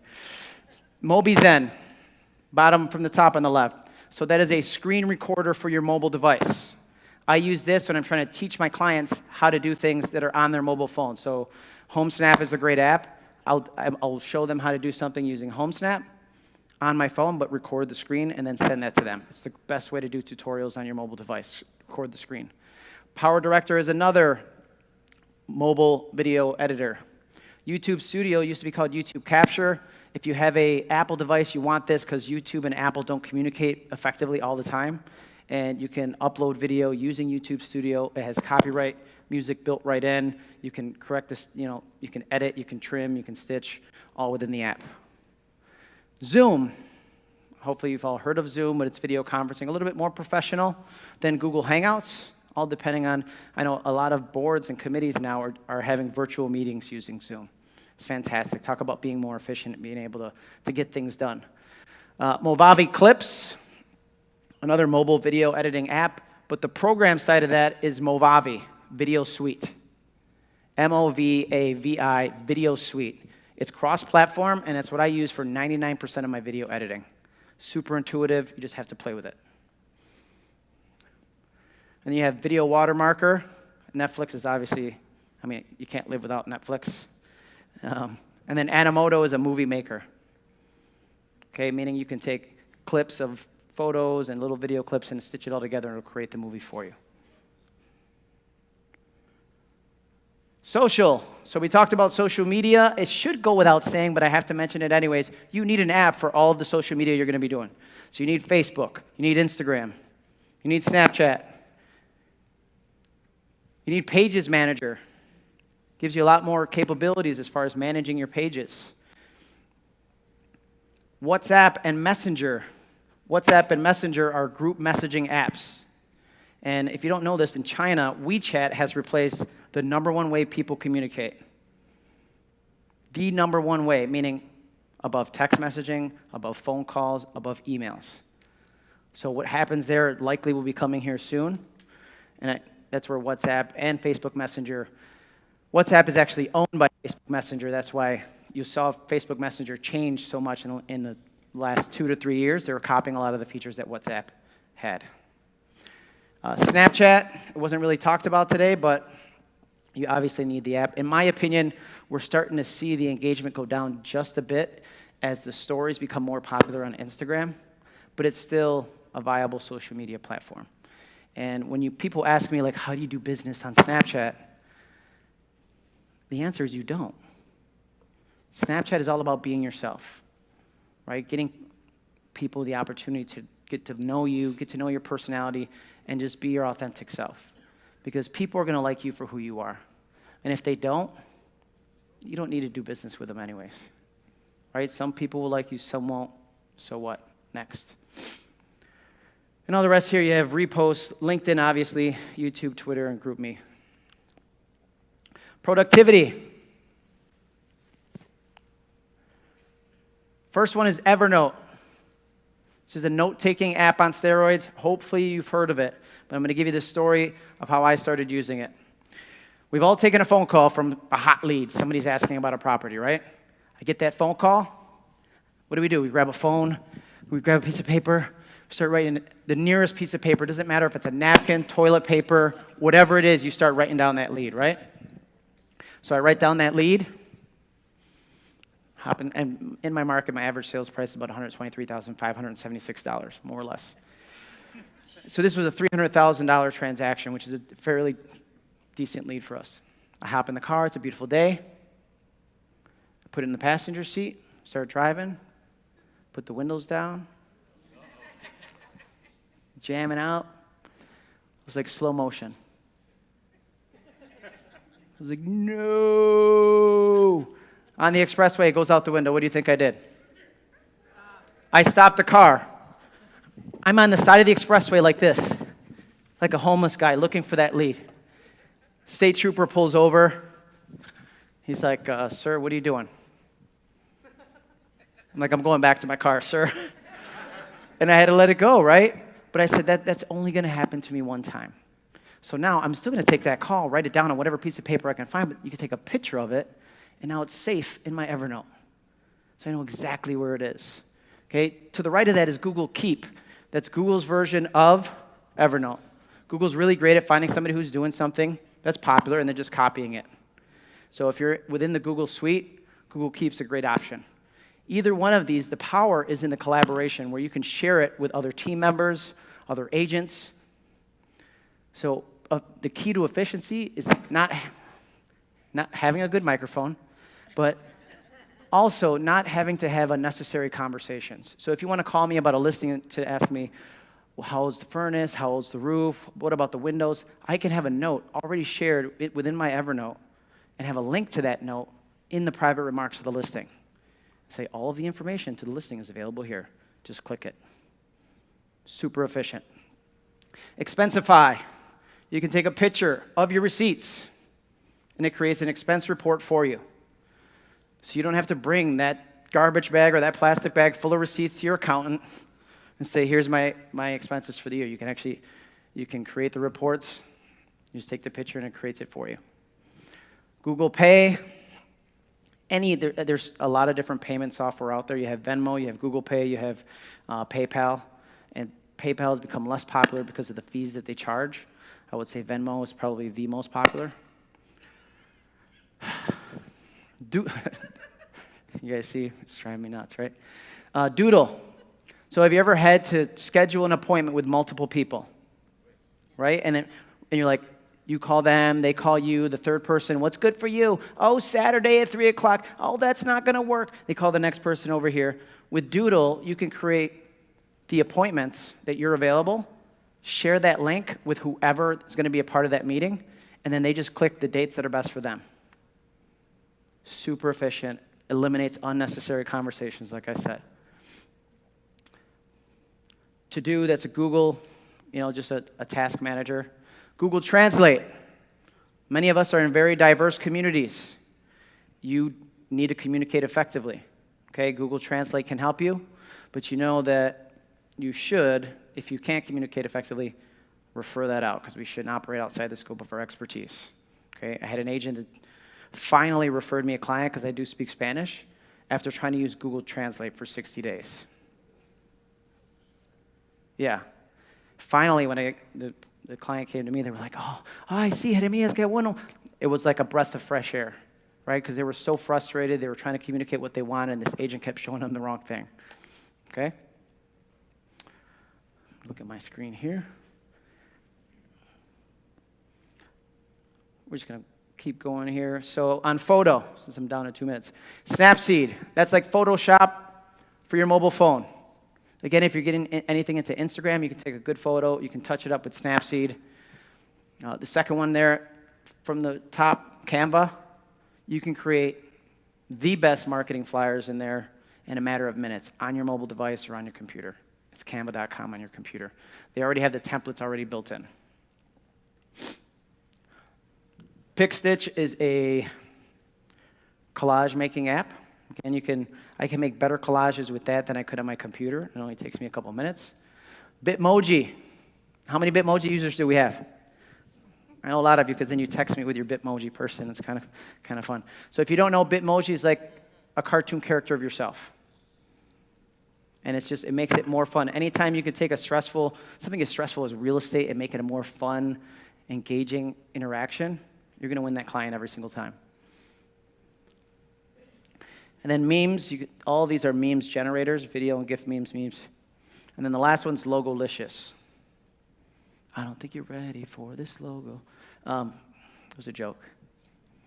MobiZen, bottom from the top on the left. So that is a screen recorder for your mobile device. I use this when I'm trying to teach my clients how to do things that are on their mobile phone. So HomeSnap is a great app. I'll show them how to do something using HomeSnap on my phone, but record the screen and then send that to them. It's the best way to do tutorials on your mobile device. Record the screen. Power Director is another mobile video editor. YouTube Studio used to be called YouTube Capture. If you have an Apple device, you want this because YouTube and Apple don't communicate effectively all the time. And you can upload video using YouTube Studio. It has copyright music built right in. You can correct this, you can edit, you can trim, you can stitch, all within the app. Zoom. Hopefully you've all heard of Zoom, but it's video conferencing, a little bit more professional than Google Hangouts, all depending on, I know a lot of boards and committees now are having virtual meetings using Zoom. It's fantastic. Talk about being more efficient and being able to get things done. Movavi Clips, another mobile video editing app, but the program side of that is Movavi Video Suite. M-O-V-A-V-I Video Suite. It's cross-platform, and it's what I use for 99% of my video editing. Super intuitive, you just have to play with it. And then you have Video Watermarker. Netflix is obviously, I mean, you can't live without Netflix. And then Animoto is a movie maker. Okay, meaning you can take clips of photos and little video clips and stitch it all together and it'll create the movie for you. Social. So we talked about social media. It should go without saying, but I have to mention it anyways. You need an app for all of the social media you're going to be doing. So you need Facebook. You need Instagram. You need Snapchat. You need Pages Manager. Gives you a lot more capabilities as far as managing your pages. WhatsApp and Messenger. WhatsApp and Messenger are group messaging apps. And if you don't know this, in China, WeChat has replaced the #1 way people communicate. The #1 way, meaning above text messaging, above phone calls, above emails. So what happens there likely will be coming here soon. And that's where WhatsApp and Facebook Messenger. WhatsApp is actually owned by Facebook Messenger. That's why you saw Facebook Messenger change so much in the last 2 to 3 years. They were copying a lot of the features that WhatsApp had. Snapchat, it wasn't really talked about today, but you obviously need the app. In my opinion, we're starting to see the engagement go down just a bit as the stories become more popular on Instagram, but it's still a viable social media platform. And when people ask me, like, how do you do business on Snapchat? The answer is you don't. Snapchat is all about being yourself, right? Getting people the opportunity to get to know you, get to know your personality, and just be your authentic self. Because people are going to like you for who you are. And if they don't, you don't need to do business with them anyways. Right? Some people will like you, some won't. So what? Next. And all the rest here, you have reposts, LinkedIn, obviously, YouTube, Twitter, and GroupMe. Productivity. First one is Evernote. This is a note-taking app on steroids. Hopefully you've heard of it, but I'm going to give you the story of how I started using it. We've all taken a phone call from a hot lead. Somebody's asking about a property, right? I get that phone call. What do? We grab a phone, we grab a piece of paper, start writing the nearest piece of paper. It doesn't matter if it's a napkin, toilet paper, whatever it is, you start writing down that lead, right? So I write down that lead. And in my market, my average sales price is about $123,576, more or less. So this was a $300,000 transaction, which is a fairly decent lead for us. I hop in the car, it's a beautiful day. I put it in the passenger seat, start driving, put the windows down, jamming out. It was like slow motion. I was like, no. On the expressway, it goes out the window. What do you think I did? I stopped the car. I'm on the side of the expressway like this, like a homeless guy looking for that lead. State trooper pulls over. He's like, sir, what are you doing? I'm like, I'm going back to my car, sir. And I had to let it go, right? But I said, that's only going to happen to me one time. So now I'm still going to take that call, write it down on whatever piece of paper I can find, but you can take a picture of it, and now it's safe in my Evernote. So I know exactly where it is. Okay? To the right of that is Google Keep. That's Google's version of Evernote. Google's really great at finding somebody who's doing something that's popular and they're just copying it. So if you're within the Google suite, Google Keep's a great option. Either one of these, the power is in the collaboration where you can share it with other team members, other agents. So the key to efficiency is not having a good microphone, but also not having to have unnecessary conversations. So if you want to call me about a listing to ask me, well, how old's the furnace? How old's the roof? What about the windows? I can have a note already shared within my Evernote and have a link to that note in the private remarks of the listing. Say all of the information to the listing is available here. Just click it. Super efficient. Expensify. You can take a picture of your receipts, and it creates an expense report for you. So you don't have to bring that garbage bag or that plastic bag full of receipts to your accountant and say, here's my expenses for the year. You can create the reports. You just take the picture, and it creates it for you. Google Pay. There's a lot of different payment software out there. You have Venmo, you have Google Pay, you have PayPal. And PayPal has become less popular because of the fees that they charge. I would say Venmo is probably the most popular. You guys see? It's driving me nuts, right? Doodle. So have you ever had to schedule an appointment with multiple people? Right? And you're like, you call them, they call you, the third person, what's good for you? Oh, Saturday at 3 o'clock. Oh, that's not going to work. They call the next person over here. With Doodle, you can create the appointments that you're available, share that link with whoever is going to be a part of that meeting, and then they just click the dates that are best for them. Super efficient, eliminates unnecessary conversations, like I said. To do, that's a Google, just a task manager. Google Translate. Many of us are in very diverse communities. You need to communicate effectively. Okay, Google Translate can help you, but you know that you should, if you can't communicate effectively, refer that out, because we shouldn't operate outside the scope of our expertise. Okay, I had an agent that finally referred me a client, because I do speak Spanish, after trying to use Google Translate for 60 days. Yeah. Finally, when the client came to me, they were like, oh, I see, Jeremias, que bueno. It was like a breath of fresh air, right? Because they were so frustrated. They were trying to communicate what they wanted, and this agent kept showing them the wrong thing. Okay? Look at my screen here. We're just going to keep going here. So on photo, since I'm down to 2 minutes, Snapseed. That's like Photoshop for your mobile phone. Again, if you're getting anything into Instagram, you can take a good photo. You can touch it up with Snapseed. The second one there, from the top, Canva. You can create the best marketing flyers in there in a matter of minutes on your mobile device or on your computer. It's canva.com on your computer. They already have the templates already built in. PicStitch is a collage making app. And I can make better collages with that than I could on my computer. It only takes me a couple minutes. Bitmoji. How many Bitmoji users do we have? I know a lot of you, because then you text me with your Bitmoji person. It's kind of fun. So if you don't know, Bitmoji is like a cartoon character of yourself. And it makes it more fun. Anytime you could take something as stressful as real estate and make it a more fun, engaging interaction, you're going to win that client every single time. And then memes, all of these are memes generators, video and GIF memes. And then the last one's Logolicious. I don't think you're ready for this logo. It was a joke.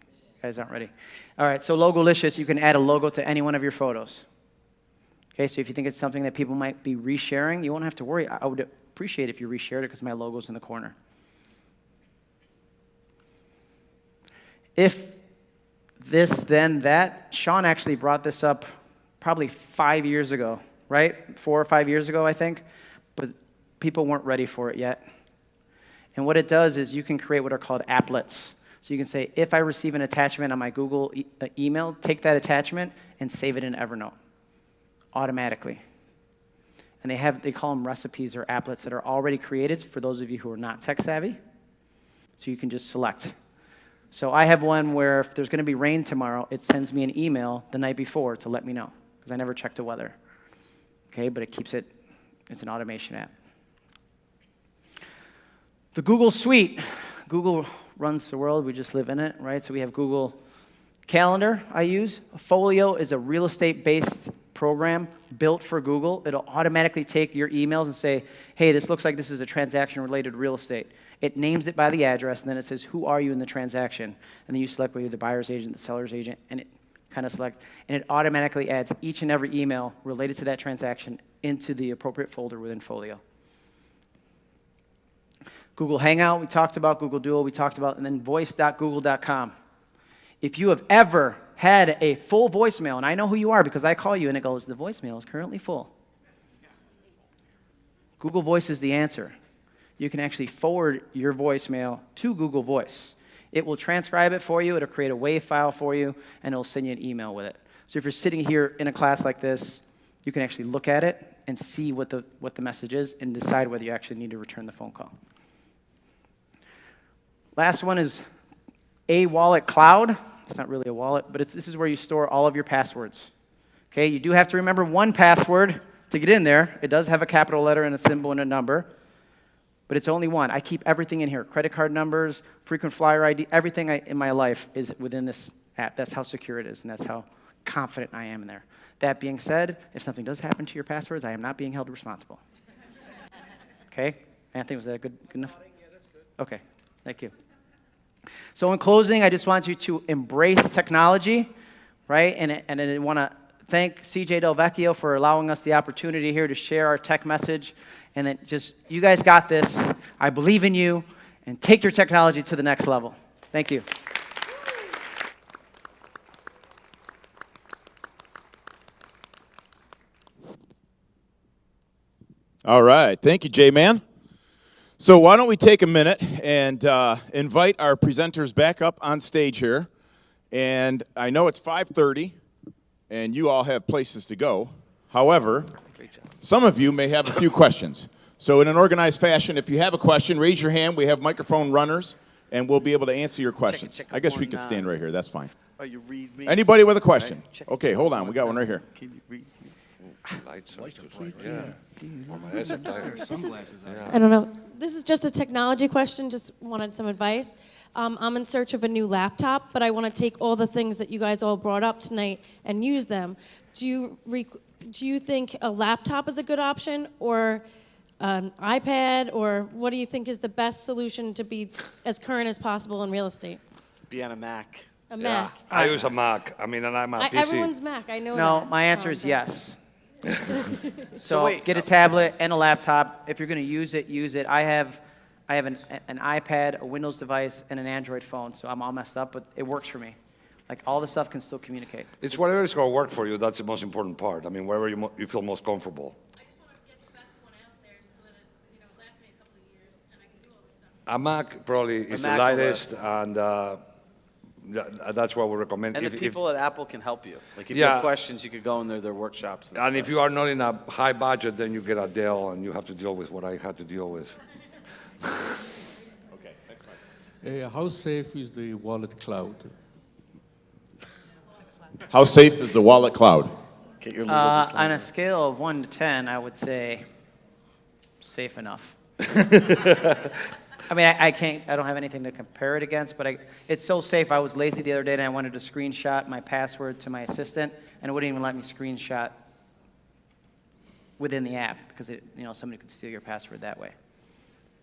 You guys aren't ready. All right, so Logolicious, you can add a logo to any one of your photos. Okay, so if you think it's something that people might be resharing, you won't have to worry. I would appreciate if you reshared it, because my logo's in the corner. If this, then that. Sean actually brought this up probably 5 years ago, right? 4 or 5 years ago, I think. But people weren't ready for it yet. And what it does is you can create what are called applets. So you can say, if I receive an attachment on my Google email, take that attachment and save it in Evernote automatically. And they call them recipes or applets that are already created for those of you who are not tech savvy. So you can just select. So I have one where if there's going to be rain tomorrow, it sends me an email the night before to let me know, because I never check the weather. Okay, but it's an automation app. The Google Suite. Google runs the world. We just live in it, right? So we have Google Calendar I use. Folio is a real estate-based program built for Google. It'll automatically take your emails and say, hey, this looks like this is a transaction related to real estate. It names it by the address, and then it says, who are you in the transaction? And then you select whether you're the buyer's agent, the seller's agent, and it kind of selects, and it automatically adds each and every email related to that transaction into the appropriate folder within Folio. Google Hangout, we talked about. Google Duo, we talked about. And then voice.google.com. If you have ever had a full voicemail, and I know who you are because I call you and it goes, the voicemail is currently full. Google Voice is the answer. You can actually forward your voicemail to Google Voice. It will transcribe it for you. It'll create a WAV file for you, and it'll send you an email with it. So if you're sitting here in a class like this, you can actually look at it and see what the message is and decide whether you actually need to return the phone call. Last one is a wallet cloud. It's not really a wallet, but this is where you store all of your passwords. Okay, you do have to remember one password to get in there. It does have a capital letter and a symbol and a number, but it's only one. I keep everything in here. Credit card numbers, frequent flyer ID, everything in my life is within this app. That's how secure it is, and that's how confident I am in there. That being said, if something does happen to your passwords, I am not being held responsible. Okay? Anthony, was that good enough? Yeah, that's good. Okay, thank you. So in closing, I just want you to embrace technology, right? And I want to thank CJ Del Vecchio for allowing us the opportunity here to share our tech message. And then just, you guys got this. I believe in you. And take your technology to the next level. Thank you. All right. Thank you, J-Man. So why don't we take a minute and invite our presenters back up on stage here. And I know it's 5:30, and you all have places to go. However, some of you may have a few questions. So in an organized fashion, if you have a question, raise your hand. We have microphone runners, and we'll be able to answer your questions. I guess we can stand right here. That's fine. Oh, you read me? Anybody with a question? Okay, hold on. We got one right here. Can you read me? I don't know. This is just a technology question. Just wanted some advice. I'm in search of a new laptop, but I want to take all the things that you guys all brought up tonight and use them. Do you think a laptop is a good option, or an iPad, or what do you think is the best solution to be as current as possible in real estate? Be on a Mac. A Mac. I use a Mac. I mean, and I'm a PC. Everyone's Mac. I know that. No, my answer is yes. So wait, get a tablet and a laptop. If you're going to use it, use it. I have an iPad, a Windows device, and an Android phone, so I'm all messed up, but it works for me. Like, all the stuff can still communicate. It's whatever is going to work for you. That's the most important part. I mean, wherever you feel most comfortable. I just want to get the best one out there so that it lasts me a couple of years and I can do all this stuff. A Mac probably is the Mac lightest, and that's what we recommend. And the people at Apple can help you. Like if you Yeah. have questions, you could go in their workshops. And if you are not in a high budget, then you get a Dell, and you have to deal with what I had to deal with. Okay. How safe is the wallet cloud? How safe is the wallet cloud? Get your legal disclaimer. On a scale of 1 to 10, I would say safe enough. I mean, I don't have anything to compare it against, but it's so safe. I was lazy the other day, and I wanted to screenshot my password to my assistant, and it wouldn't even let me screenshot within the app because somebody could steal your password that way.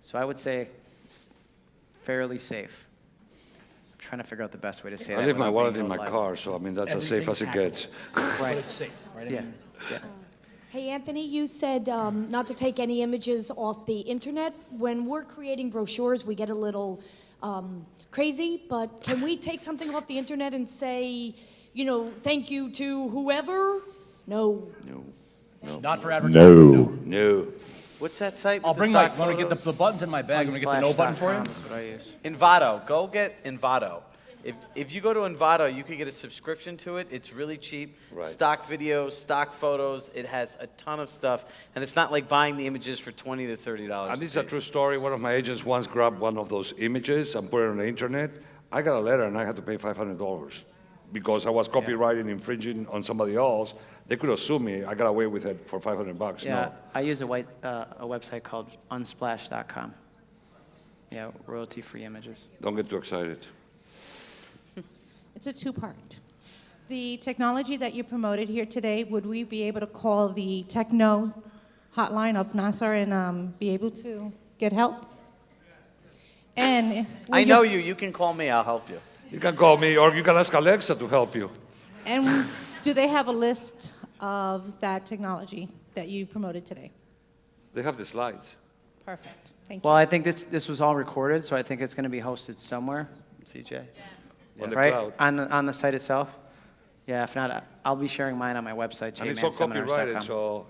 So I would say fairly safe. I'm trying to figure out the best way to say that. I leave my without wallet being in my live. car, so I mean, that's as safe as it gets. Right. But it's safe, right? Yeah. Yeah. Hey, Anthony, you said not to take any images off the internet. When we're creating brochures, we get a little crazy, but can we take something off the internet and say, thank you to whoever? No. Not for advertising. No. What's that site? I'll with bring the my, stock want to get photos? the buttons in my bag. I'm going to get the no button for you. That's what I use. Envato. Go get Envato. If you go to Envato, you can get a subscription to it. It's really cheap. Right. Stock videos, stock photos. It has a ton of stuff, and it's not like buying the images for $20 to $30. And this is a true story. One of my agents once grabbed one of those images and put it on the internet. I got a letter, and I had to pay $500 because I was copywriting, infringing on somebody else. They could have sued me. I got away with it for $500. Yeah, No. I use a website called unsplash.com. Yeah, royalty-free images. Don't get too excited. It's a two-part. The technology that you promoted here today, would we be able to call the TechKNOW hotline of NYSAR and be able to get help? And I know you. You can call me. I'll help you. You can call me, or you can ask Alexa to help you. And do they have a list of that technology that you promoted today? They have the slides. Perfect. Thank you. Well, I think this was all recorded, so I think it's going to be hosted somewhere. CJ? On the right? cloud. On the site itself? Yeah, if not, I'll be sharing mine on my website, And it's all copyrighted, jmanseminars.com. so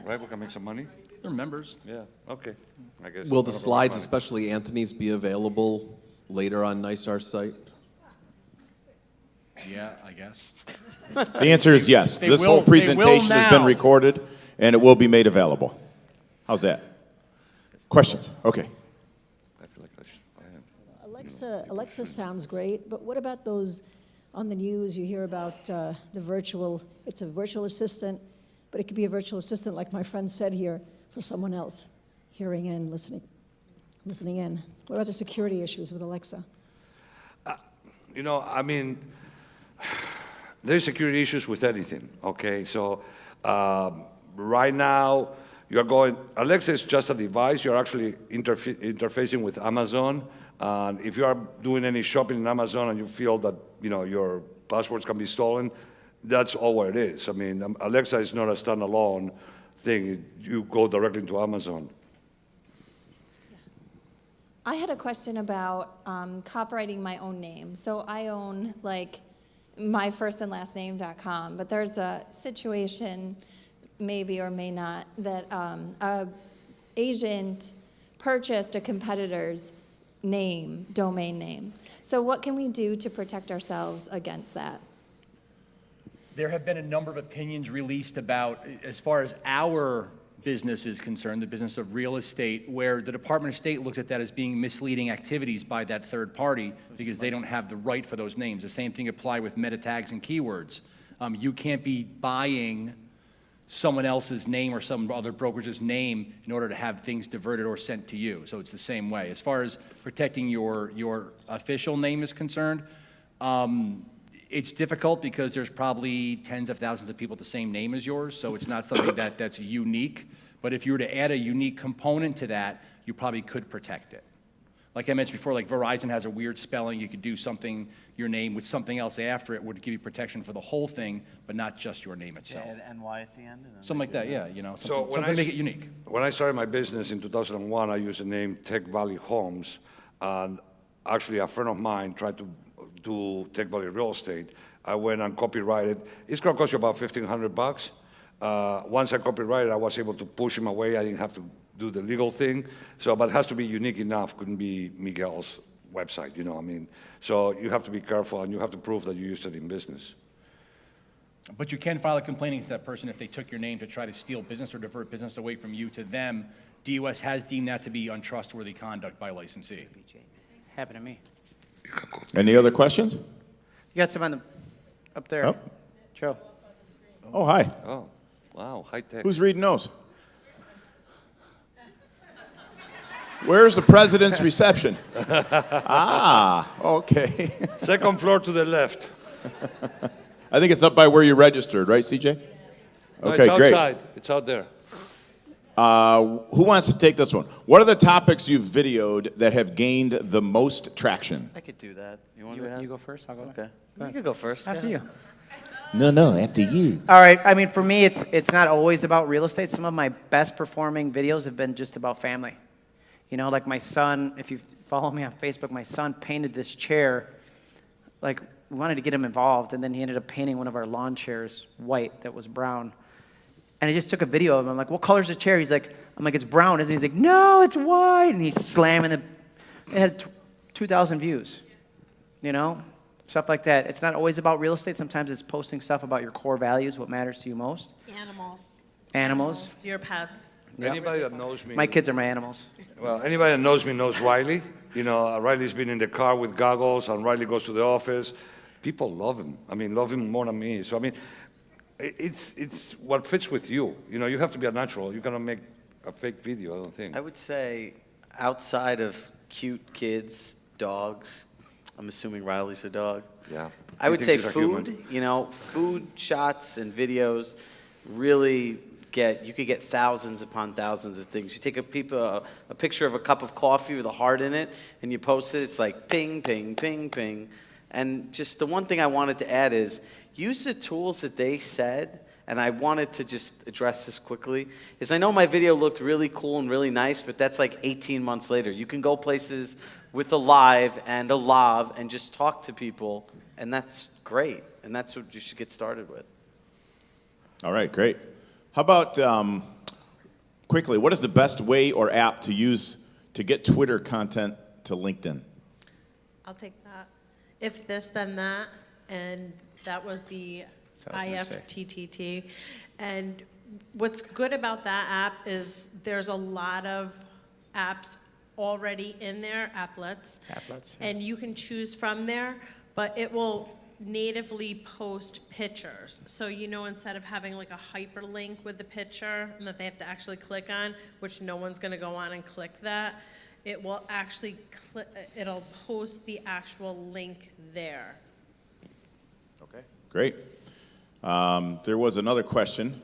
right, we can make some money. They're members. Yeah. Okay. I guess. Will the I'll make slides, money. especially Anthony's, be available later on NYSAR's site? Yeah, I guess. The answer is yes. They This will- whole they will presentation has been now. recorded, and it will be made available. How's that? Questions? Okay. I feel like I should Alexa sounds great, but what about those on the news? You hear about it's a virtual assistant, but it could be a virtual assistant, like my friend said here, for someone else, hearing in, listening in. What are the security issues with Alexa? You know, I mean, there's security issues with anything, okay? So right now, Alexa is just a device. You're actually interfacing with Amazon. And if you are doing any shopping in Amazon and you feel that, your passwords can be stolen, that's all what it is. I mean, Alexa is not a standalone thing. You go directly into Amazon. I had a question about copyrighting my own name. So I own myfirstandlastname.com, but there's a situation, maybe or may not, that a agent purchased a competitor's name, domain name. So what can we do to protect ourselves against that? There have been a number of opinions released about, as far as our business is concerned, the business of real estate, where the Department of State looks at that as being misleading activities by that third party because they don't have the right for those names. The same thing applies with meta tags and keywords. You can't be buying someone else's name or some other brokerage's name in order to have things diverted or sent to you. So it's the same way. As far as protecting your official name is concerned, it's difficult because there's probably tens of thousands of people with the same name as yours, so it's not something that's unique. But if you were to add a unique component to that, you probably could protect it. Like I mentioned before, like Verizon has a weird spelling. You could do something, your name with something else after it would give you protection for the whole thing, but not just your name itself. Yeah, NY at the end? Something like that, yeah, something when to make it unique. When I started my business in 2001, I used the name Tech Valley Homes, and actually a friend of mine tried to do Tech Valley Real Estate. I went and copyrighted. It's going to cost you about $1,500. Once I copyrighted, I was able to push him away. I didn't have to do the legal thing. So, but it has to be unique enough. Couldn't be Miguel's website, I mean. So you have to be careful, and you have to prove that you used it in business. But you can file a complaint against that person if they took your name to try to steal business or divert business away from you to them. DOS has deemed that to be untrustworthy conduct by licensee. Happened to me. Any other questions? You got some up there. Oh. Joe. Oh, hi. Oh, wow, high tech. Who's reading those? Where's the president's reception? Okay. Second floor to the left. I think it's up by where you registered, right, CJ? No, Okay, it's outside. great. It's out there. Who wants to take this one? What are the topics you've videoed that have gained the most traction? I could do that. You want You go first, I'll go. Okay. You can go first. After you. No, after you. All right, I mean, for me, it's not always about real estate. Some of my best performing videos have been just about family. Like my son, if you follow me on Facebook, my son painted this chair. Like, we wanted to get him involved, and then he ended up painting one of our lawn chairs white that was brown. And I just took a video of him. I'm like, what color's the chair? I'm like, it's brown, isn't it? He's like, no, it's white. And he's slamming it. It had 2,000 views, stuff like that. It's not always about real estate. Sometimes it's posting stuff about your core values, what matters to you most. Animals. Your pets. Yep. Anybody that knows me. My kids are my animals. Well, anybody that knows me knows Riley. Riley's been in the car with goggles, and Riley goes to the office. People love him. I mean, love him more than me. So, I mean, it's what fits with you. You have to be a natural. You cannot make a fake video, I don't think. I would say outside of cute kids, dogs, I'm assuming Riley's a dog. Yeah. I would say Things are human. food. You know, food shots and videos really you could get thousands upon thousands of things. You take a picture of a cup of coffee with a heart in it, and you post it. It's like ping, ping, ping, ping. And just the one thing I wanted to add is use the tools that they said. And I wanted to just address this quickly, is I know my video looked really cool and really nice, but that's like 18 months later. You can go places with a live and a lav and just talk to people, and that's great. And that's what you should get started with. All right, great. How about, quickly, what is the best way or app to use to get Twitter content to LinkedIn? I'll take that. If this, then that, and that was the IFTTT. And what's good about that app is there's a lot of apps already in there, applets. And you can choose from there, but it will natively post pictures. So, you know, instead of having like a hyperlink with the picture and that they have to actually click on, which no one's going to go on and click that, it will actually it'll post the actual link there. Okay, great. There was another question.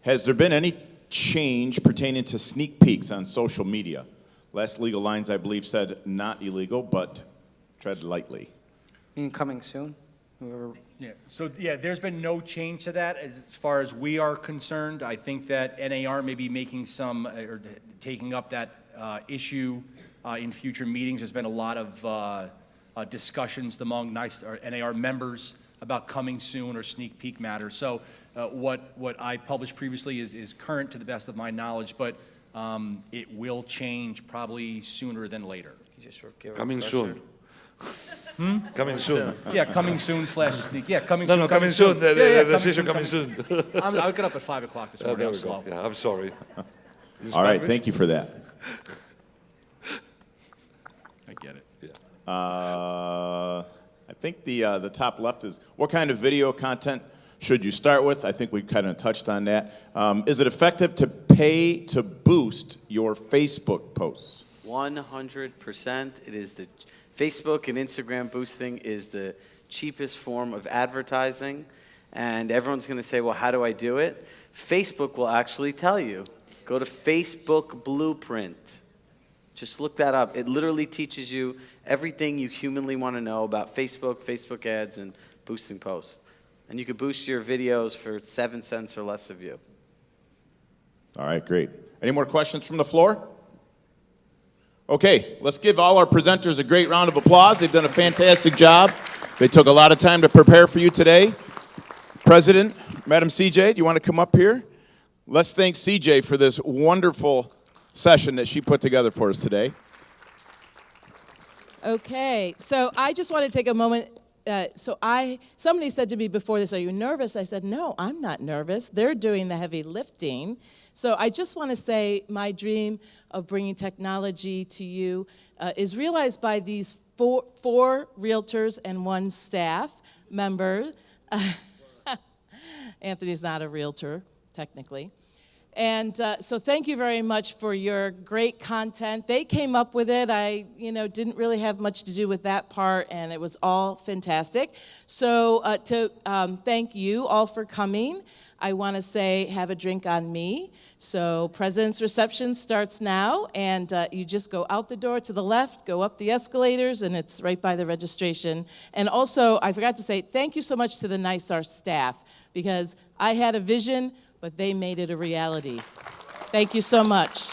Has there been any change pertaining to sneak peeks on social media? Last Legal Lines, I believe, said not illegal, but tread lightly. Coming soon? Yeah. So yeah, there's been no change to that as far as we are concerned. I think that NAR may be making some or taking up that issue in future meetings. There's been a lot of discussions among NAR members about coming soon or sneak peek matters. So what I published previously is current to the best of my knowledge, but it will change probably sooner than later. Coming soon. Coming soon. Yeah, coming soon / sneak. Yeah, coming no, soon. No, coming soon. The decision coming soon. I got up at 5 o'clock this morning. There I'm we slow. go. Yeah, I'm sorry. All right, thank you for that. I get it. Yeah. I think the top left is, what kind of video content should you start with? I think we kind of touched on that. Is it effective to pay to boost your Facebook posts? 100%. It is the Facebook and Instagram boosting is the cheapest form of advertising. And everyone's going to say, well, how do I do it? Facebook will actually tell you. Go to Facebook Blueprint. Just look that up. It literally teaches you everything you humanly want to know about Facebook, Facebook ads, and boosting posts. And you can boost your videos for 7 cents or less a view. All right, great. Any more questions from the floor? Okay, let's give all our presenters a great round of applause. They've done a fantastic job. They took a lot of time to prepare for you today. President, Madam CJ, do you want to come up here? Let's thank CJ for this wonderful session that she put together for us today. Okay, so I just want to take a moment. Somebody said to me before this, are you nervous? I said, no, I'm not nervous. They're doing the heavy lifting. So I just want to say my dream of bringing technology to you is realized by these four realtors and 1 staff member. Anthony's not a realtor, technically. And so thank you very much for your great content. They came up with it. I, didn't really have much to do with that part, and it was all fantastic. So to thank you all for coming, I want to say have a drink on me. So President's Reception starts now, and you just go out the door to the left, go up the escalators, and it's right by the registration. And also, I forgot to say thank you so much to the NYSAR staff, because I had a vision, but they made it a reality. Thank you so much.